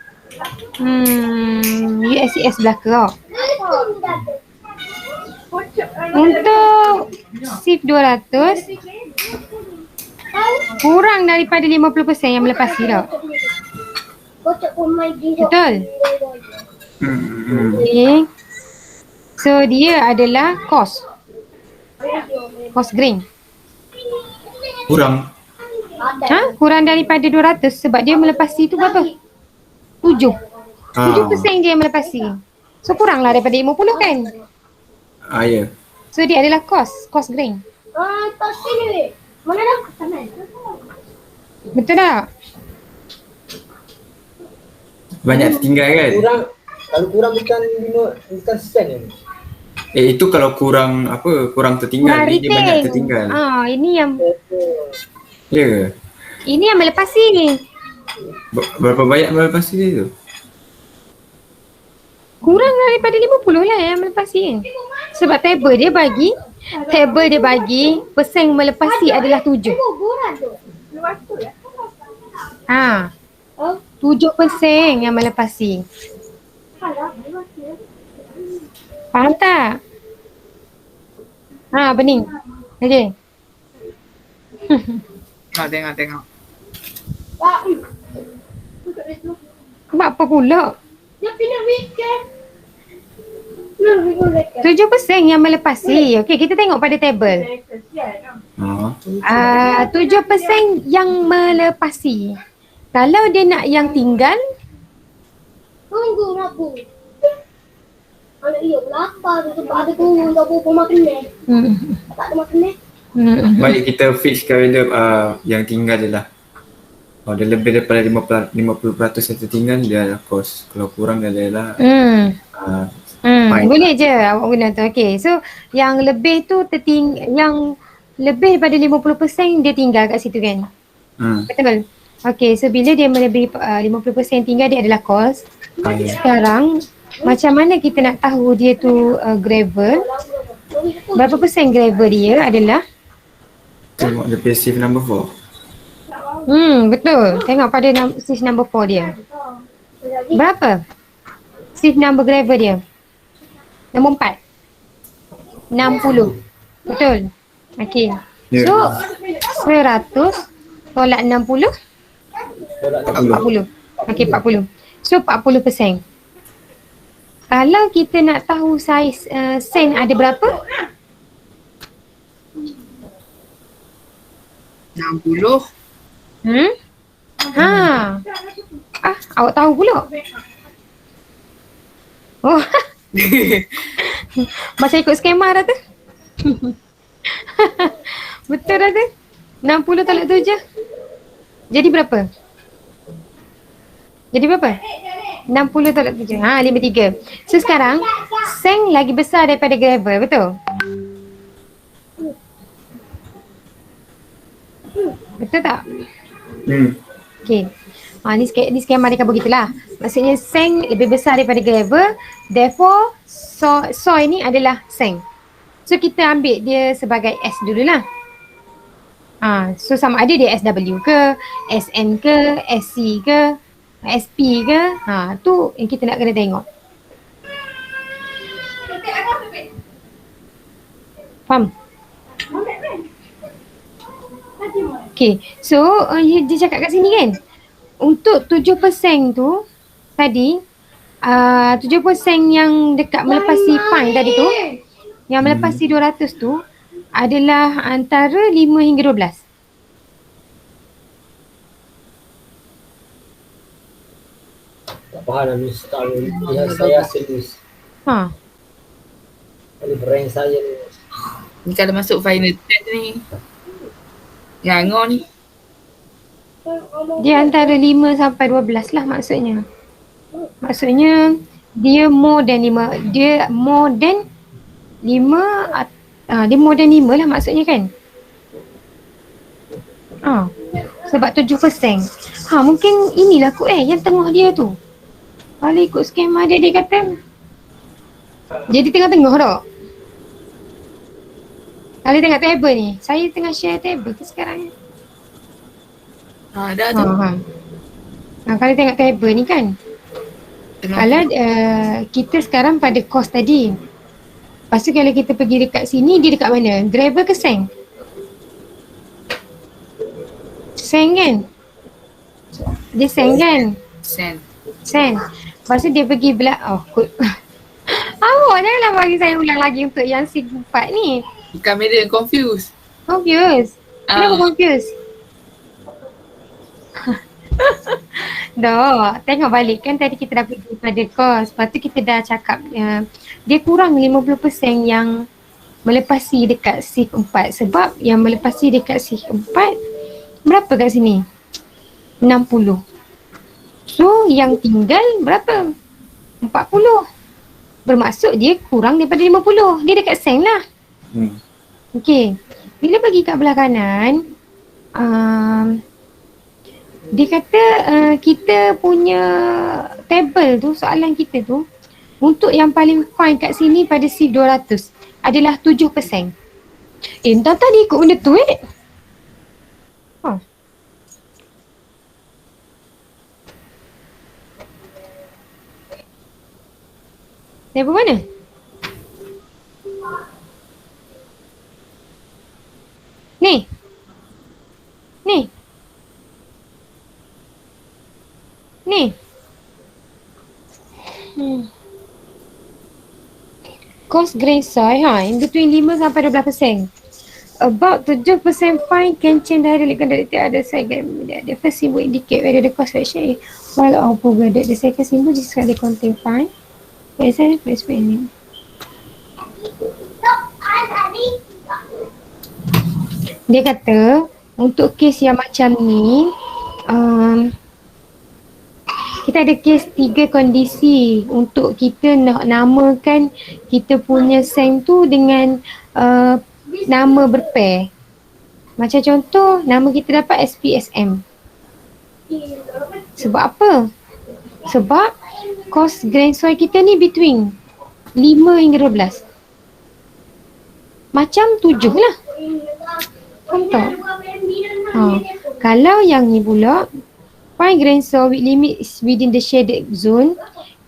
USCS belaka. Untuk SIF 200 kurang daripada 50% yang melepasi tau. Betul? Okay. So dia adalah cost grain. Kurang. Kurang daripada 200 sebab dia melepasi tu berapa? 7% dia melepasi. So kurang lah daripada 50 kan? Ya. So dia adalah cost grain. Tak sini. Mana dah? Sana. Betul tak? Banyak tertinggal kan? Kalau kurang bukan sen ni. Itu kalau kurang kurang tertinggal. Kurang Ni dia banyak retain. tertinggal. Ini yang Ya ke? ini yang melepasi ni. Berapa banyak melepasi dia tu? Kurang daripada 50 lah yang melepasi kan. Sebab table dia bagi persen melepasi adalah 7. 7% yang melepasi. Faham tak? Bening. Okay. Tengok. Buat apa pula? Dia pindah weekend. 7% yang melepasi. Okey, kita tengok pada table. 7% yang melepasi. Kalau dia nak yang tinggal, Tunggu aku. Anak dia lapar sebab ada guru tak apa makan ni. Tak ada makan ni. Baik, kita fixkan random yang tinggal je lah. Kalau dia lebih daripada 50% yang tertinggal, dia adalah cost. Kalau kurang, dia adalah fine. Boleh je awak guna tu. Okay, so yang lebih tu yang lebih daripada 50% dia tinggal kat situ kan? Betul? Okay, so bila dia melebihi 50% tinggal, dia adalah cost. Sekarang, macam mana kita nak tahu dia tu gravel? Berapa persen gravel dia adalah? Tengok dia passive number 4. Betul. Tengok pada shift number 4 dia. Berapa? Shift number gravel dia. Nombor 4. 60. Betul. Okey. So 100 tolak 60 40. Okey, 40. So 40%. Kalau kita nak tahu saiz sen ada berapa? 60. Awak tahu pula. Oh. Macam ikut skema dah tu. Betul dah tu. 60 tolak 7. Jadi berapa? 60 tolak 7. 53. So sekarang seng lagi besar daripada gravel, betul? Betul tak? Okay. Ni skema dia kan begitulah. Maksudnya seng lebih besar daripada gravel. Therefore, soil ni adalah seng. So kita ambil dia sebagai S dululah. So sama ada dia SW ke, SN ke, SC ke, SP ke. Tu yang kita nak kena tengok. Faham? Okay, so dia cakap kat sini kan, untuk 7% tu tadi, 7% yang dekat melepasi fine tadi tu, yang melepasi 200 tu adalah antara 5 hingga 12. Tak faham lah Miss. Yang saya serius. Kalau brand saya ni. Ni kalau masuk final test ni. Ngangor ni. Dia antara 5 sampai 12 lah maksudnya. Maksudnya dia more than 5. Dia more than 5. Dia more than 5 lah maksudnya kan. Sebab 7%. Mungkin inilah kot yang tengah dia tu. Kalau ikut skema dia kata jadi tengah-tengah tak? Kalau tengok table ni, saya tengah share table ke sekarang ni? Dah tu. Kalau tengok table ni kan, kalau kita sekarang pada cost tadi. Lepas tu kalau kita pergi dekat sini, dia dekat mana? Gravel ke sand? Sand kan? Dia sand kan? Sand. Lepas tu dia pergi awak janganlah bagi saya ulang lagi untuk yang C4 ni. Kamera confused. Kenapa confused? Tengok balik kan tadi kita dah pergi pada cost. Lepas tu kita dah cakap dia kurang 50% yang melepasi dekat shift 4. Sebab yang melepasi dekat shift 4 berapa kat sini? 60. So yang tinggal berapa? 40. Bermaksud dia kurang daripada 50. Dia dekat seng lah. Okay. Bila bagi kat belah kanan, dia kata kita punya table tu, soalan kita tu, untuk yang paling fine kat sini pada shift 200 adalah 7%. Entah tadi ikut benda tu Table mana? Ni. Cost grain soy in between 5 sampai 12%. About 7% fine can change the hydraulic conductivity other side. The first symbol indicate whether the cost fraction while or provided the second symbol describe the contain fine. Dia kata untuk kes yang macam ni kita ada kes 3 kondisi untuk kita nak namakan kita punya seng tu dengan nama berpair. Macam contoh nama kita dapat SPSM. Sebab apa? Sebab cost grain soil kita ni between 5 hingga 12. Macam 7 lah. Contoh. Kalau yang ni pula fine grain soil with limit within the shaded zone,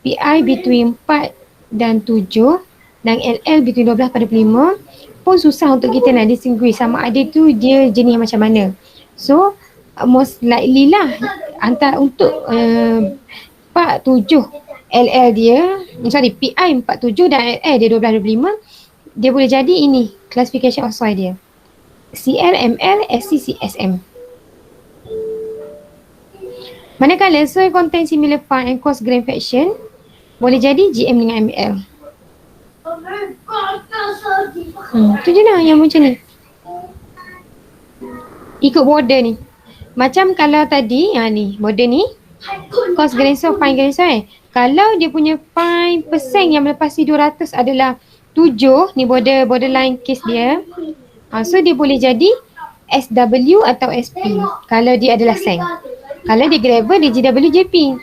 PI between 4 dan 7 dan LL between 12 pada 5 pun susah untuk kita nak distinguish sama ada tu dia jenis macam mana. So most likely lah antara untuk 47 LL dia, PI 47 dan LL dia 12-25, dia boleh jadi ini classification of soil dia. CL, ML, SC, CSM. Manakala soil contain similar fine and coarse grain fraction, boleh jadi GM dengan ML. Tu je lah yang macam ni. Ikut border ni. Macam kalau tadi, ni border ni, coarse grain soil, fine grain soil. Kalau dia punya fine percent yang melepasi 200 adalah 7, ni borderline case dia. So dia boleh jadi SW atau SP kalau dia adalah seng. Kalau dia gravel, dia GWJP.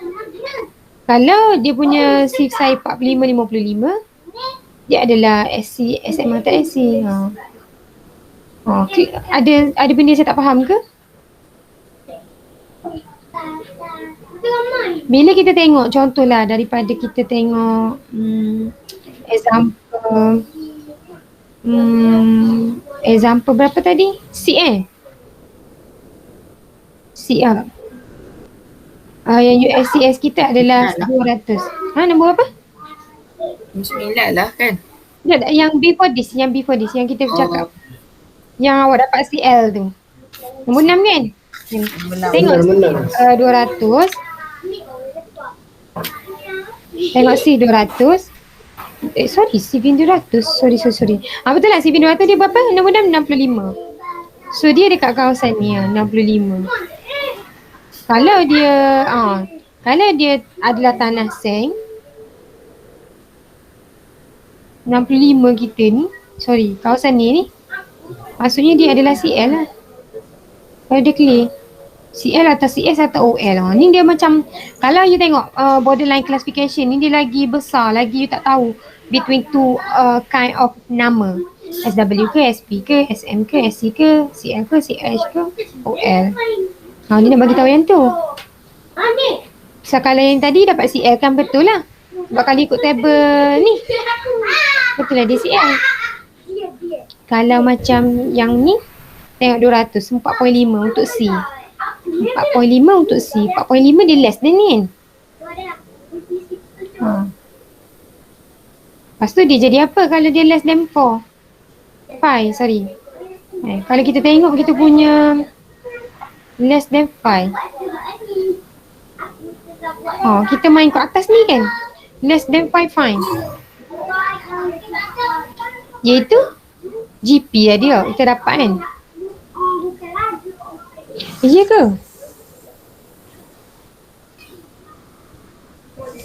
Kalau dia punya shift size 45-55, dia adalah SC, SM atau SC. Ada benda saya tak faham ke? Bila kita tengok contohlah daripada kita tengok example berapa tadi? C yang USCS kita adalah 200. Nombor apa? 9 lah kan? Yang before this yang kita cakap. Yang awak dapat CL tu. Nombor 6 kan? Tengok 200. Tengok C200. CV 200. Sorry. Betul lah CV 200 dia berapa? Nombor 65. So dia dekat kawasan ni 65. Kalau dia kalau dia adalah tanah seng 65 kita ni, sorry, kawasan ni maksudnya dia adalah CL lah. Kalau dia clear CL atau CS atau OL. Ni dia macam, kalau you tengok borderline classification ni dia lagi besar, lagi you tak tahu between two kind of nama. SW ke, SP ke, SM ke, SC ke, CL ke, CH ke, OL. Ni nak bagi tahu yang tu. So kalau yang tadi dapat CL kan betul lah. Sebab kalau ikut table ni betul lah dia CL. Kalau macam yang ni tengok 200, 4.5 untuk C. 4.5 untuk C. 4.5 dia less than ni kan. Lepas tu dia jadi apa kalau dia less than 4? 5, sorry. Kalau kita tengok kita punya less than 5. Kita main kat atas ni kan. Less than 5 fine. Iaitu GP lah dia kita dapat kan. Iya ke?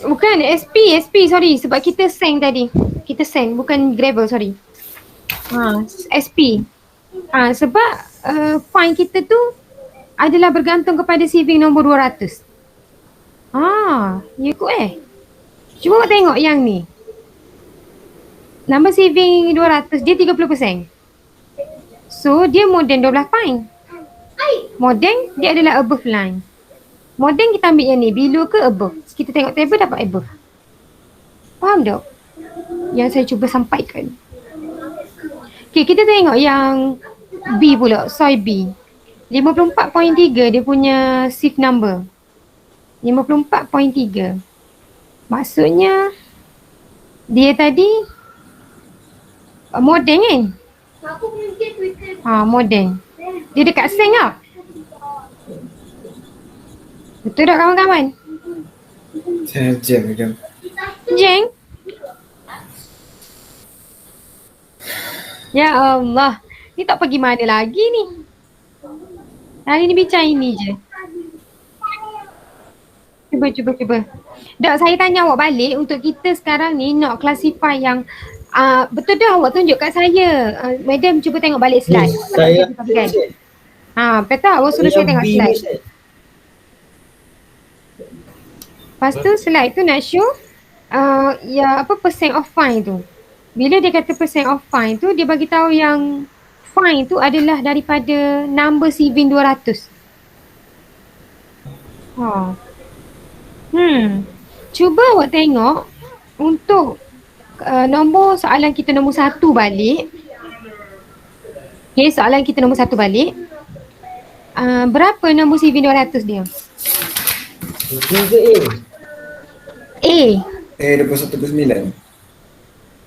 Bukan SP sorry sebab kita seng tadi. Kita seng bukan gravel sorry. SP. Sebab fine kita tu adalah bergantung kepada saving nombor 200. Ya kot Cuba awak tengok yang ni. Number saving 200 dia 30%. So dia more than 12 fine. More than dia adalah above line. More than kita ambil yang ni, below ke above. Kita tengok table dapat above. Faham tak? Yang saya cuba sampaikan. Okay, kita tengok yang B pula, soy B. 54.3 dia punya shift number. 54.3. Maksudnya dia tadi modern kan? Modern. Dia dekat seng tak? Betul tak kawan-kawan? Saya jam. Jeng? Ya Allah. Ni tak pergi mana lagi ni? Hari ni bincang ini je. Cuba. Dak, saya tanya awak balik untuk kita sekarang ni nak classify yang betul dah awak tunjuk kat saya. Madam cuba tengok balik slide. Saya Petak awak suruh saya tengok slide. Lepas tu slide tu nak show percent of fine tu. Bila dia kata percent of fine tu, dia bagi tahu yang fine tu adalah daripada number saving 200. Cuba awak tengok untuk nombor soalan kita nombor 1 balik. Okay, soalan kita nombor 1 balik. Berapa nombor saving 200 dia? A 21.9.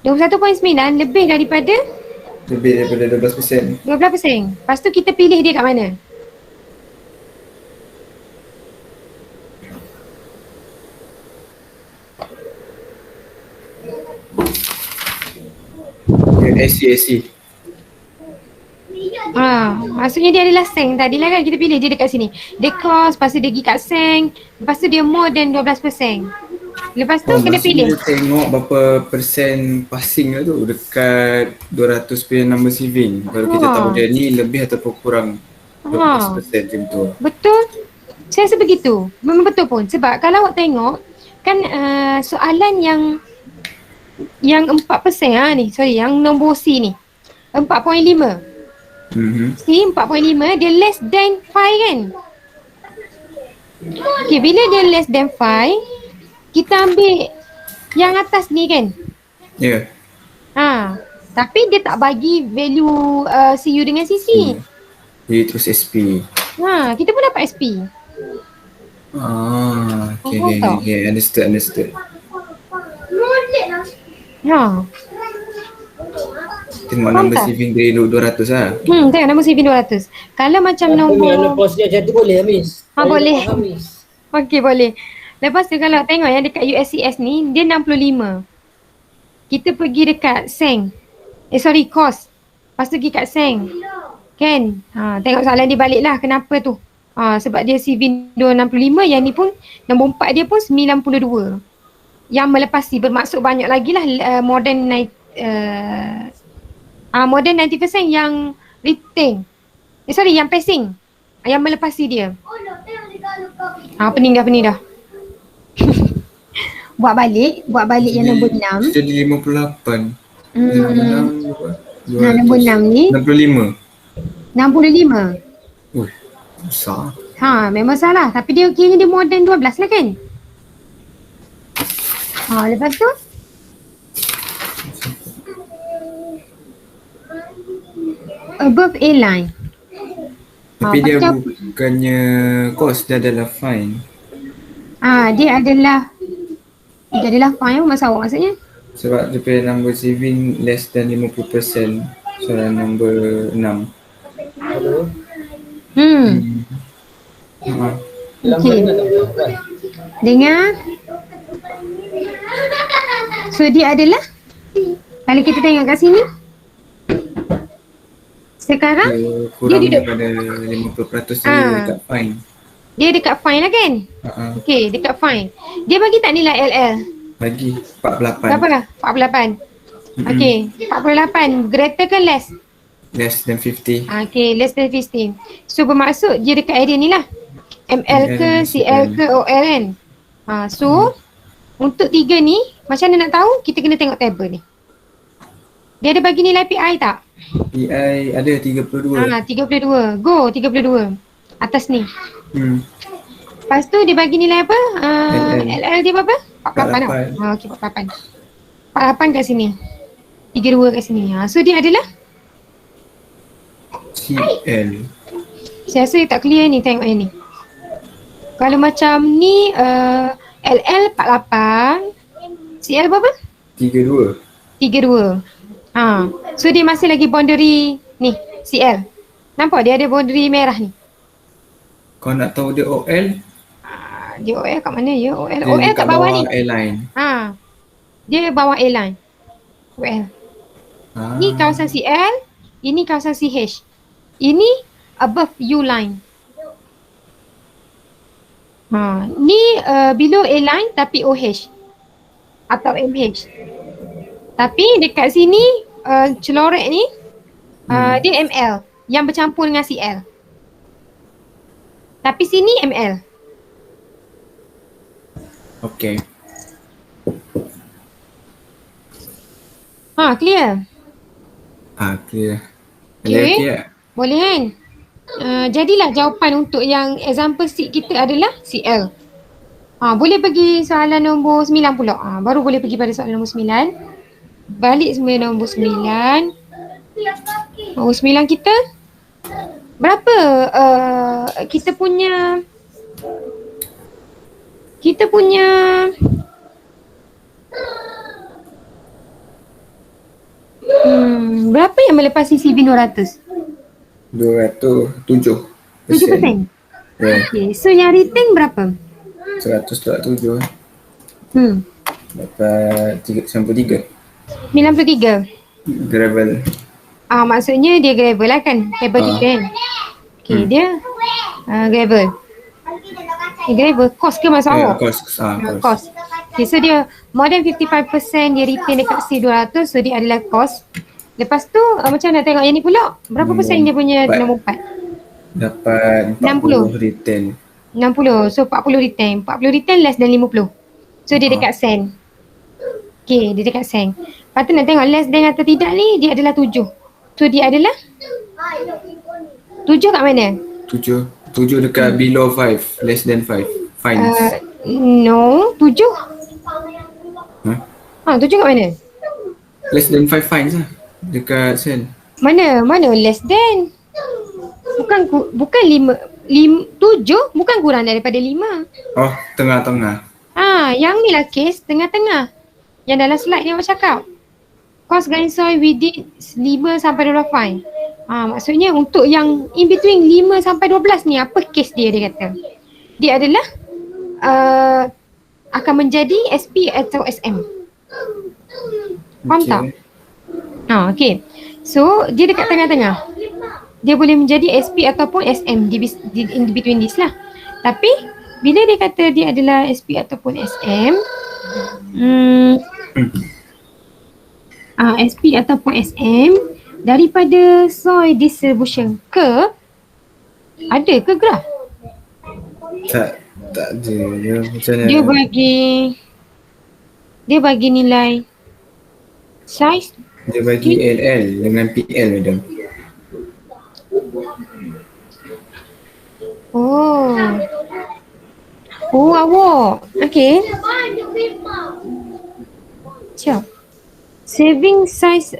21.9 lebih daripada 12%. 12%. Lepas tu kita pilih dia kat mana? SC. Maksudnya dia adalah seng. Tadi lah kan kita pilih dia dekat sini. Dia cost, lepas tu dia pergi kat seng. Lepas tu dia more than 12%. Lepas tu kena pilih. Dia tengok berapa persen passing lah tu dekat 200 punya number saving. Baru kita tahu dia ni lebih ataupun kurang 12% macam tu. Betul. Saya rasa begitu. Memang betul pun. Sebab kalau awak tengok kan soalan yang 4% ni, yang nombor C ni 4.5. C 4.5 dia less than 5 kan. Okay, bila dia less than 5 kita ambil yang atas ni kan. Ya. Tapi dia tak bagi value CU dengan CC. Dia terus SP. Kita pun dapat SP. Okay, understood. Tengok number saving dari 200 lah. Tengok number saving 200. Kalau macam nombor lepas dia macam tu boleh Hamis? Boleh. Okey, boleh. Lepas tu kalau tengok yang dekat USCS ni dia 65. Kita pergi dekat seng. Cost. Lepas tu pergi kat seng. Kan? Tengok soalan dia balik lah kenapa tu. Sebab dia CV 265, yang ni pun nombor 4 dia pun 92. Yang melepasi bermaksud banyak lagi lah more than 90% yang retain. Yang passing. Yang melepasi dia. Pening dah. Buat balik yang nombor 6. Jadi 58. Nombor 6 ni 65. 65. Besar. Memang salah. Tapi dia kira dia more than 12 lah kan? Lepas tu above A line. Tapi dia bukannya cost, dia adalah fine. Dia adalah fine. Masalah maksudnya? Sebab dia punya number saving less than 50%. Soalan nombor 6. Okay. Dengar. So dia adalah, kalau kita tengok kat sini, sekarang kurang dia daripada 50% dia dekat fine. Dia dekat fine lah kan? Okay, dekat fine. Dia bagi tak nilai LL? Bagi 48. Berapa lah? 48. Okay, 48 greater ke less? Less than 50. Okay, less than 50. So bermaksud dia dekat area ni lah. ML ke CL ke OL kan? So untuk 3 ni, macam mana nak tahu? Kita kena tengok table ni. Dia ada bagi nilai PI tak? PI ada 32. 32. Go 32. Atas ni. Lepas tu dia bagi nilai apa? LL dia berapa? 48 tau. Okay, 48. 48 kat sini. 32 kat sini. So dia adalah CL. Saya rasa dia tak clear ni, tengok yang ni. Kalau macam ni LL 48, CL berapa? 32. 32. So dia masih lagi boundary ni, CL. Nampak dia ada boundary merah ni. Kau nak tahu dia OL? Dia OL kat mana ya? OL Dia kat bawah ni. A-line. Dia bawah A-line. OL. Ni kawasan CL, ini kawasan CH. Ini above U line. Ni below A line tapi OH atau MH. Tapi dekat sini celorek ni dia ML yang bercampur dengan CL. Tapi sini ML. Okay. Clear? Clear. Okay. Okay. Boleh kan? Jadilah jawapan untuk yang example sheet kita adalah CL. Boleh pergi soalan nombor 9 pula. Baru boleh pergi pada soalan nombor 9. Balik semua nombor 9. Nombor 9 kita berapa kita punya berapa yang melepasi CV 200? 207%. 7%? Yeah. Okay, so yang retain berapa? 107. Dapat 93. 93. Gravel. Maksudnya dia gravel lah kan? Gravel kita kan? Okay, dia gravel. Gravel, cost ke masa awak? Cost. Okay, so dia more than 55% dia retain dekat C200, so dia adalah cost. Lepas tu macam nak tengok yang ni pula, berapa persen dia punya nombor 4? Dapat 40 retain. 60, so 40 retain. 40 retain less than 50. So dia dekat sen. Okay, dia dekat sen. Lepas tu nak tengok less than atau tidak ni, dia adalah 7. So dia adalah 7 kat mana? 7 dekat below 5, less than 5. Fines. No, 7. 7 kat mana? Less than 5 fines lah. Dekat sen. Mana less than? Bukan 5, 7 bukan kurang daripada 5. Oh, tengah-tengah. Yang ni lah case tengah-tengah. Yang dalam slide ni awak cakap. Cost grind soil within 5 sampai 12 fine. Maksudnya untuk yang in between 5 sampai 12 ni, apa case dia kata? Dia adalah akan menjadi SP atau SM. Faham tak? Okay. So dia dekat tengah-tengah. dia boleh menjadi SP ataupun SM in between this lah. Tapi bila dia kata dia adalah SP ataupun SM, SP ataupun SM daripada soil distribution curve, ada ke graf? Tak ada. Dia macam mana? Dia bagi nilai size. Dia bagi LL dengan PL ada. Oh awak. Okay. Siap. Saving size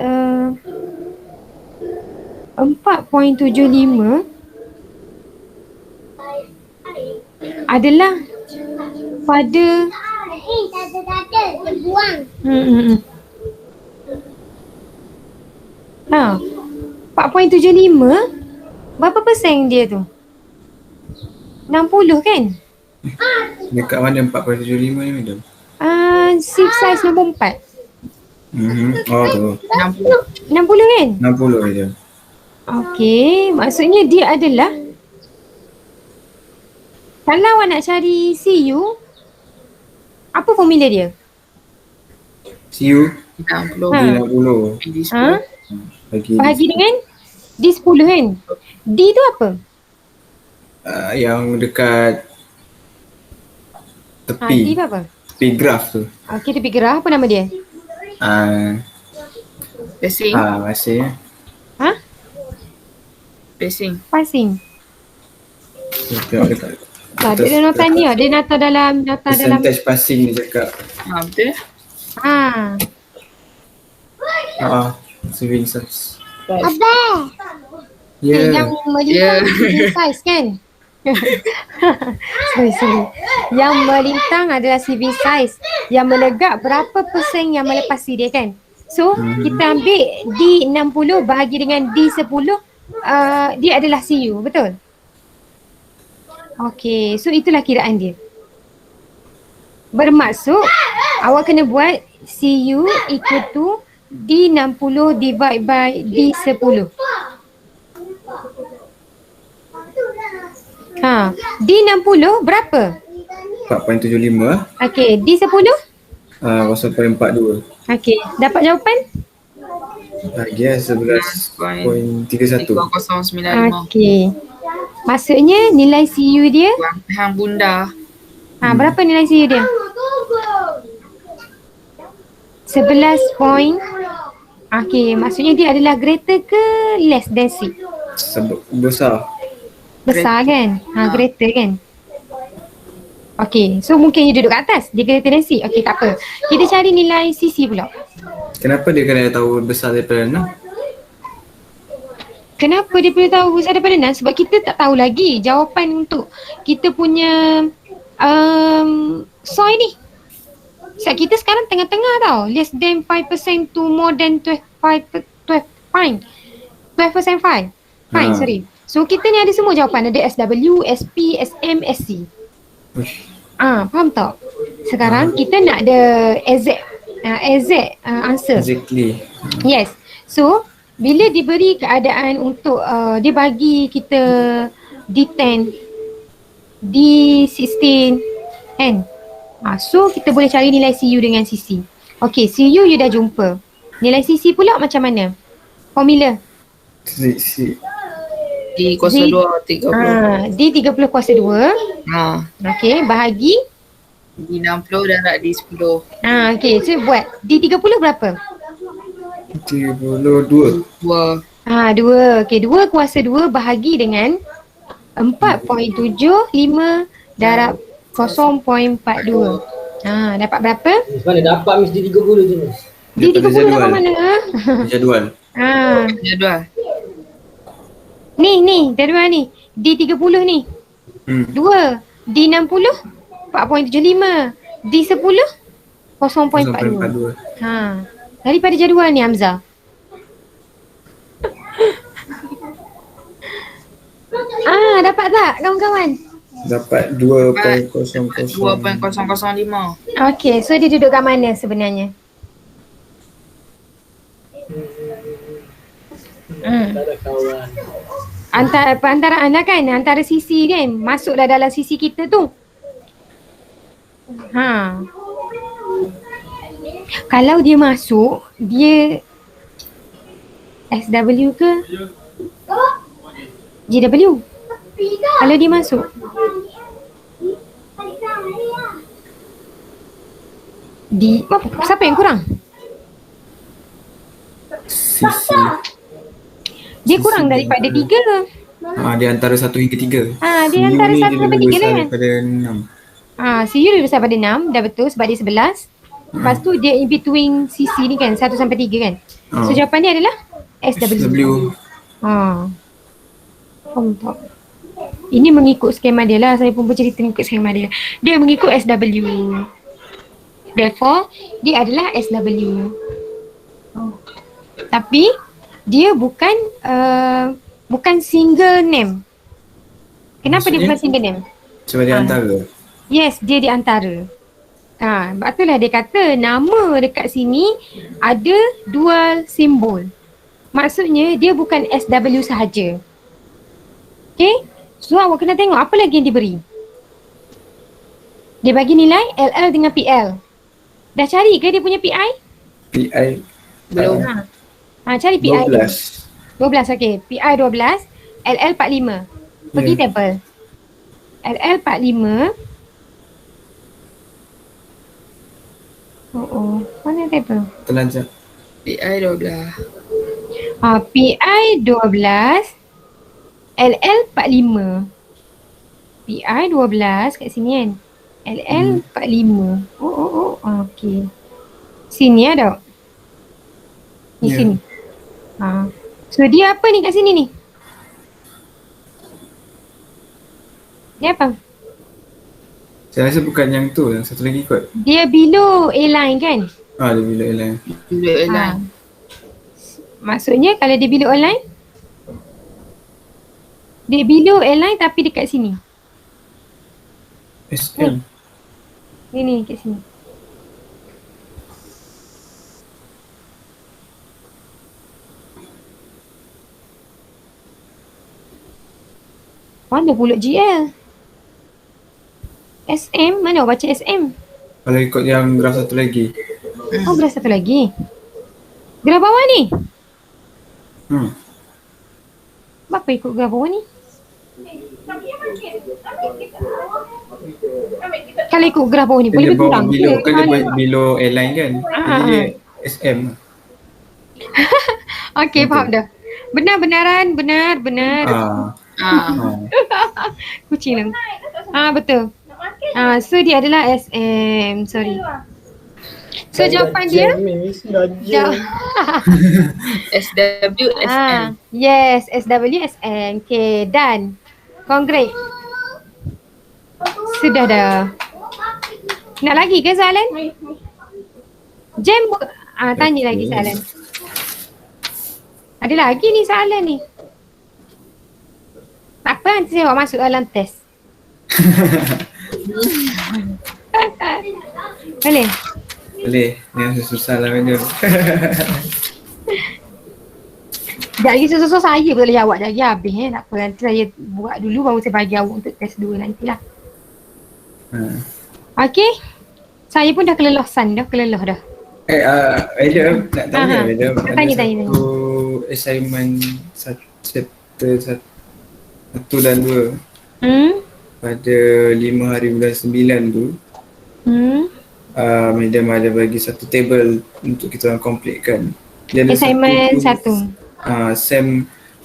4.75 adalah pada buang. 4.75 berapa persen dia tu? 60 kan? Dekat mana 4.75 ni madam? Shift size nombor 4. Oh tu. 60 kan? 60 je. Okey, maksudnya dia adalah, kalau awak nak cari CU, apa formula dia? CU 60. 60. Bahagi dengan D10 kan? D tu apa? Yang dekat D tepi. tu apa? Tepi graf tu. Okey, tepi gerah, apa nama dia? Passing. Masih. Passing. Tengok dekat. Tak ada nota ni, dia nota dalam Percentage passing dia cakap. Betul. Saving size. Abang. Yang melintang saving size kan? sorry. Yang melintang adalah saving size. Yang melegak berapa persen yang melepasi dia kan? So kita ambil D60 bahagi dengan D10, dia adalah CU, betul? Okay, so itulah kiraan dia. Bermaksud awak kena buat CU equal to D60 divide by D10. D60 berapa? 4.75. Okay, D10? 0.42. Okay, dapat jawapan? Bagi 11.31. 3095. Okay. Maksudnya nilai CU dia, Hang bunda. berapa nilai CU dia? 11 point. Okay, maksudnya dia adalah greater ke less than C? Besar. Besar kan? Greater kan? Okay, so mungkin dia duduk kat atas, dia greater than C. Okay, tak apa. Kita cari nilai CC pula. Kenapa dia kena tahu besar daripada 6? Kenapa dia perlu tahu besar daripada 6? Sebab kita tak tahu lagi jawapan untuk kita punya soy ni. Sebab kita sekarang tengah-tengah tau. Less than 5% to more than 12.5. Fine, sorry. So kita ni ada semua jawapan. Ada SW, SP, SM, SC. Faham tak? Sekarang kita nak ada exact answer. Exactly. Yes. So bila diberi keadaan untuk dia bagi kita D10, D16 kan? So kita boleh cari nilai CU dengan CC. Okay, CU you dah jumpa. Nilai CC pula macam mana? Formula? D kuasa 2 30. D30 kuasa 2. Okay, bahagi D60 darab D10. Okay, so buat D30 berapa? 32. 2. 2. Okay, 2 kuasa 2 bahagi dengan 4.75 darab 0.42. Dapat berapa? Mana dapat mesti 30 je ni. D30 dapat mana? Jadual. Jadual. Ni, jadual ni. D30 ni. 2. D60 4.75. D10 0.42. Daripada jadual ni Hamzah. Dapat tak kawan-kawan? Dapat 2.005. 2.005. Okay, so dia duduk kat mana sebenarnya? Tak ada kawan. Perantaraan lah kan, antara sisi kan, masuklah dalam sisi kita tu. Kalau dia masuk, dia SW ke GW? Kalau dia masuk, siapa yang kurang? Sisi. Dia kurang daripada 3. Dia antara 1 hingga 3. Dia antara 1 sampai 3 lah kan? Daripada 6. CU dia besar pada 6, dah betul sebab dia 11. Lepas tu dia in between sisi ni kan, 1 sampai 3 kan. So jawapan dia adalah SW. Faham tak? Ini mengikut skema dia lah, saya pun bercerita mengikut skema dia. Dia mengikut SW. Therefore, dia adalah SW. Tapi dia bukan single name. Kenapa Maksudnya? dia bukan single name? Sebab dia antara. Yes, dia di antara. Sebab itulah dia kata nama dekat sini ada dual simbol. Maksudnya dia bukan SW sahaja. Okay? So awak kena tengok apa lagi yang diberi. Dia bagi nilai LL dengan PL. Dah cari ke dia punya PI? PI Belum. Cari PI. 12. 12, okay. PI 12, LL 45. Pergi table. LL 45. Mana table? Terlanjak. PI 12. PI 12, LL 45. PI 12 kat sini kan. LL 45. Okay. Sini ada. Di sini. So dia apa ni kat sini ni? Dia apa? Saya rasa bukan yang tu, yang satu lagi kot. Dia below A-line kan? Dia bila airline. Duduk airline. Maksudnya kalau dia below A-line, dia below A-line tapi dekat sini. SM. Ini kat sini. Mana pula GL? SM? Mana awak baca SM? Kalau ikut yang graf satu lagi. Graf satu lagi. Graf bawah ni? Kenapa ikut graf bawah ni? Kalau ikut graf bawah ni boleh berkurang ke? Kan dia below airline kan. Jadi dia SM. Okay, faham dah. Benar. Kucing lah. Betul. So dia adalah SM. Sorry. So jawapan dia SWSN. yes, SWSN. Okay, done. Congrats. Sudah dah. Nak lagi ke soalan? Jam tanya lagi soalan. Ada lagi ni soalan ni. Tak apa, nanti saya awak masuk dalam test. Boleh? Boleh. Ni yang susah lah benda. Sekejap lagi susah saya boleh jawab lagi habis tak apa, nanti saya buat dulu baru saya bagi awak untuk test 2 nantilah. Okay. Saya pun dah kelelasan dah. Adam nak tanya Adam. Tanya. Satu assignment chapter 1 dan 2 pada 5 hari bulan 9 tu Madam ada bagi satu table untuk kita orang complete kan. Dia ada assignment 1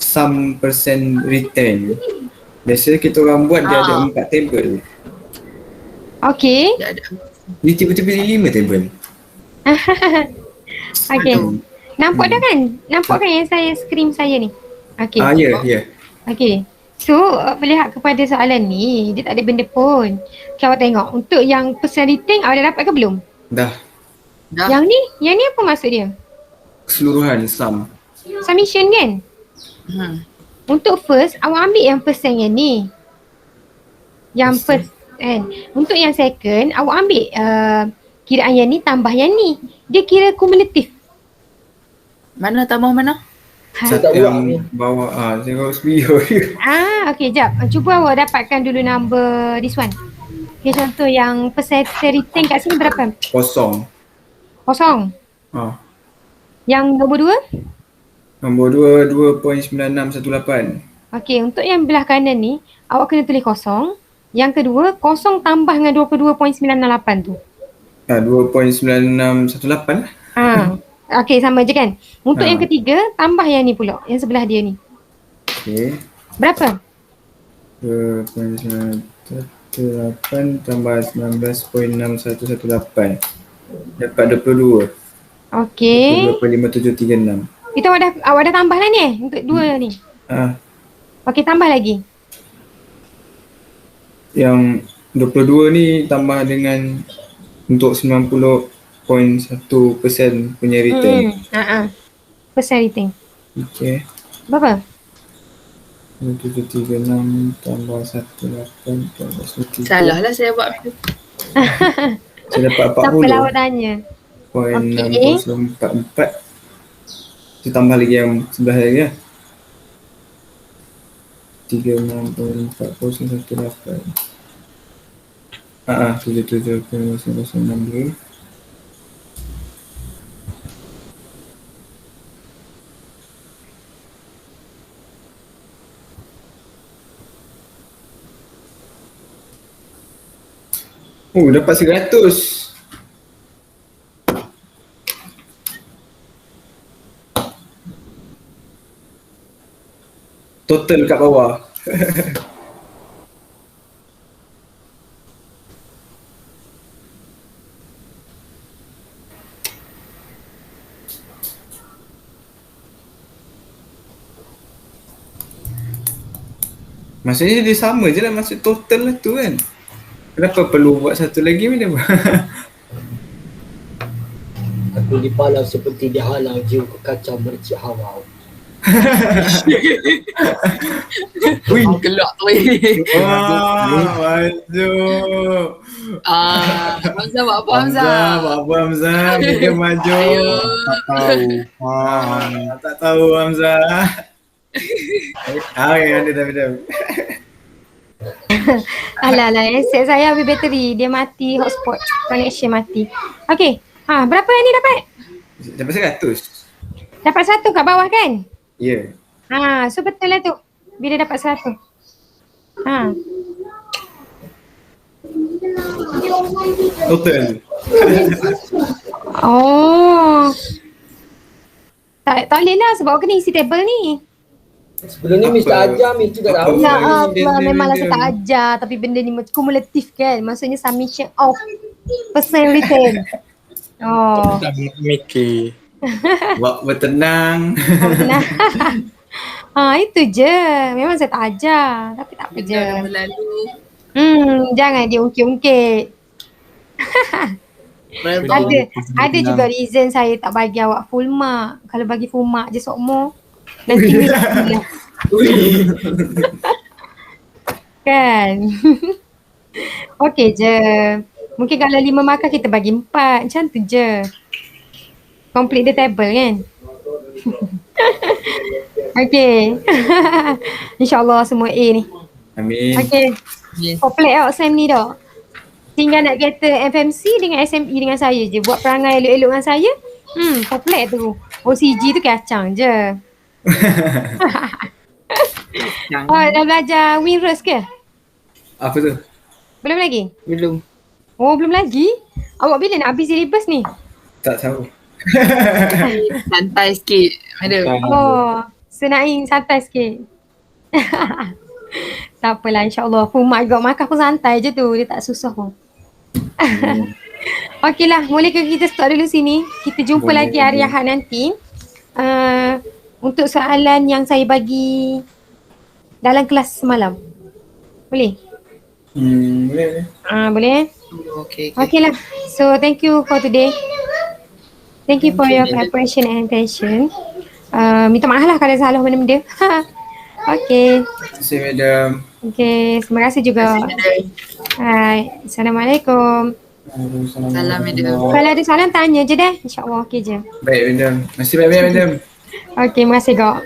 sum percent return. Biasanya kita orang buat dia ada 4 table. Okay. Ni tiba-tiba 5 table. Okay. Nampak dah kan? Nampak kan yang saya screen saya ni? Okay. Ya. Okay. So, melihat kepada soalan ni, dia tak ada benda pun. Kalau tengok, untuk yang percent return, awak dah dapat ke belum? Dah. Yang ni apa maksud dia? Keseluruhan sum. Summation kan? Untuk first, awak ambil yang percent yang ni. Yang first kan. Untuk yang second, awak ambil kiraan yang ni tambah yang ni. Dia kira kumulatif. Mana tambah mana? Satu Tak buat yang ni. bawah tengok video dia. Okay, jap. Cuba awak dapatkan dulu number this one. Okay, contoh yang percentage retain kat sini berapa? Kosong. 0. Ah. Yang nombor 2? Nombor 2 2.9618. Okay, untuk yang belah kanan ni, awak kena tulis 0. Yang kedua, 0 tambah dengan 22.968 tu. 2.9618 lah. Okay, sama je kan? Untuk Ha. yang ketiga, tambah yang ni pula. Yang sebelah dia ni. Okey. Berapa? 2.98 tambah 19.6118. Dapat 22. Okay. 22.5736. Itu awak dah tambah lah ni untuk dua ni. Okay, tambah lagi. Yang 22 ni tambah dengan untuk 90.1% punya return. Percent retain. Okey. Berapa? 736 tambah 18 tambah 1. Salah lah saya buat. Saya dapat Siapa lah awak tanya? 40.6044. Kita tambah lagi yang sebelah lagi lah. 36.4018. 77.962. Dapat 100. Total kat bawah. Maksudnya dia sama je lah maksud total lah tu kan. Kenapa perlu buat satu lagi macam Aku dipalau seperti dihalau jiwa kacau mercik hawa. Wih. Gelak tu. Maju. Hamzah buat apa Hamzah? Buat apa Hamzah? Dia maju. Tak tahu Hamzah. Okay, ada. Alah, set saya habis bateri. Dia mati, hotspot connection mati. Okay. Berapa yang ni dapat? Dapat 100. Dapat 1 kat bawah kan? Ya. So betul lah tu. Bila dapat 100. Total. Tak boleh lah sebab kena isi table ni. Sebelum ni Mr. Ajam itu dah tahu. Memanglah saya tak ajar tapi benda ni kumulatif kan. Maksudnya submission of percent return. Tak mikir. Buat bertenang. Itu je. Memang saya tak ajar. Tapi tak apa je. Lalu. Jangan dia ungkit-ungkit. Ada juga reason saya tak bagi awak full mark. Kalau bagi full mark je sokmo. Nanti mesti kan. Okey je. Mungkin kalau 5 markah kita bagi 4. Macam tu je. Complete the table kan. Okay. InsyaAllah semua A ni. Amin. Okay. Complete awak Sam ni dah. Tinggal nak kata FMC dengan SME dengan saya je. Buat perangai elok-elok dengan saya. Complete tu. OCG tu kacang je. Dah belajar WinRes ke? Apa tu? Belum lagi? Belum. Belum lagi? Awak bila nak habis syllabus ni? Tak tahu. Santai sikit, madam. Senaing santai sikit. Tak apalah, insyaAllah. Full mark makan pun santai je tu. Dia tak susah pun. Okey lah, boleh ke kita stop dulu sini? Kita jumpa lagi hari Ahad nanti. Untuk soalan yang saya bagi dalam kelas semalam. Boleh? Boleh. Boleh? Okay lah. So thank you for today. Thank you for your preparation and attention. Minta maaf lah kalau salah benda-benda. Okay. Terima kasih madam. Okay, terima kasih juga. Hai. Assalamualaikum. Salam madam. Kalau ada soalan tanya je deh. InsyaAllah okay je. Baik madam. Masih baik madam. Okey, terima kasih Kak.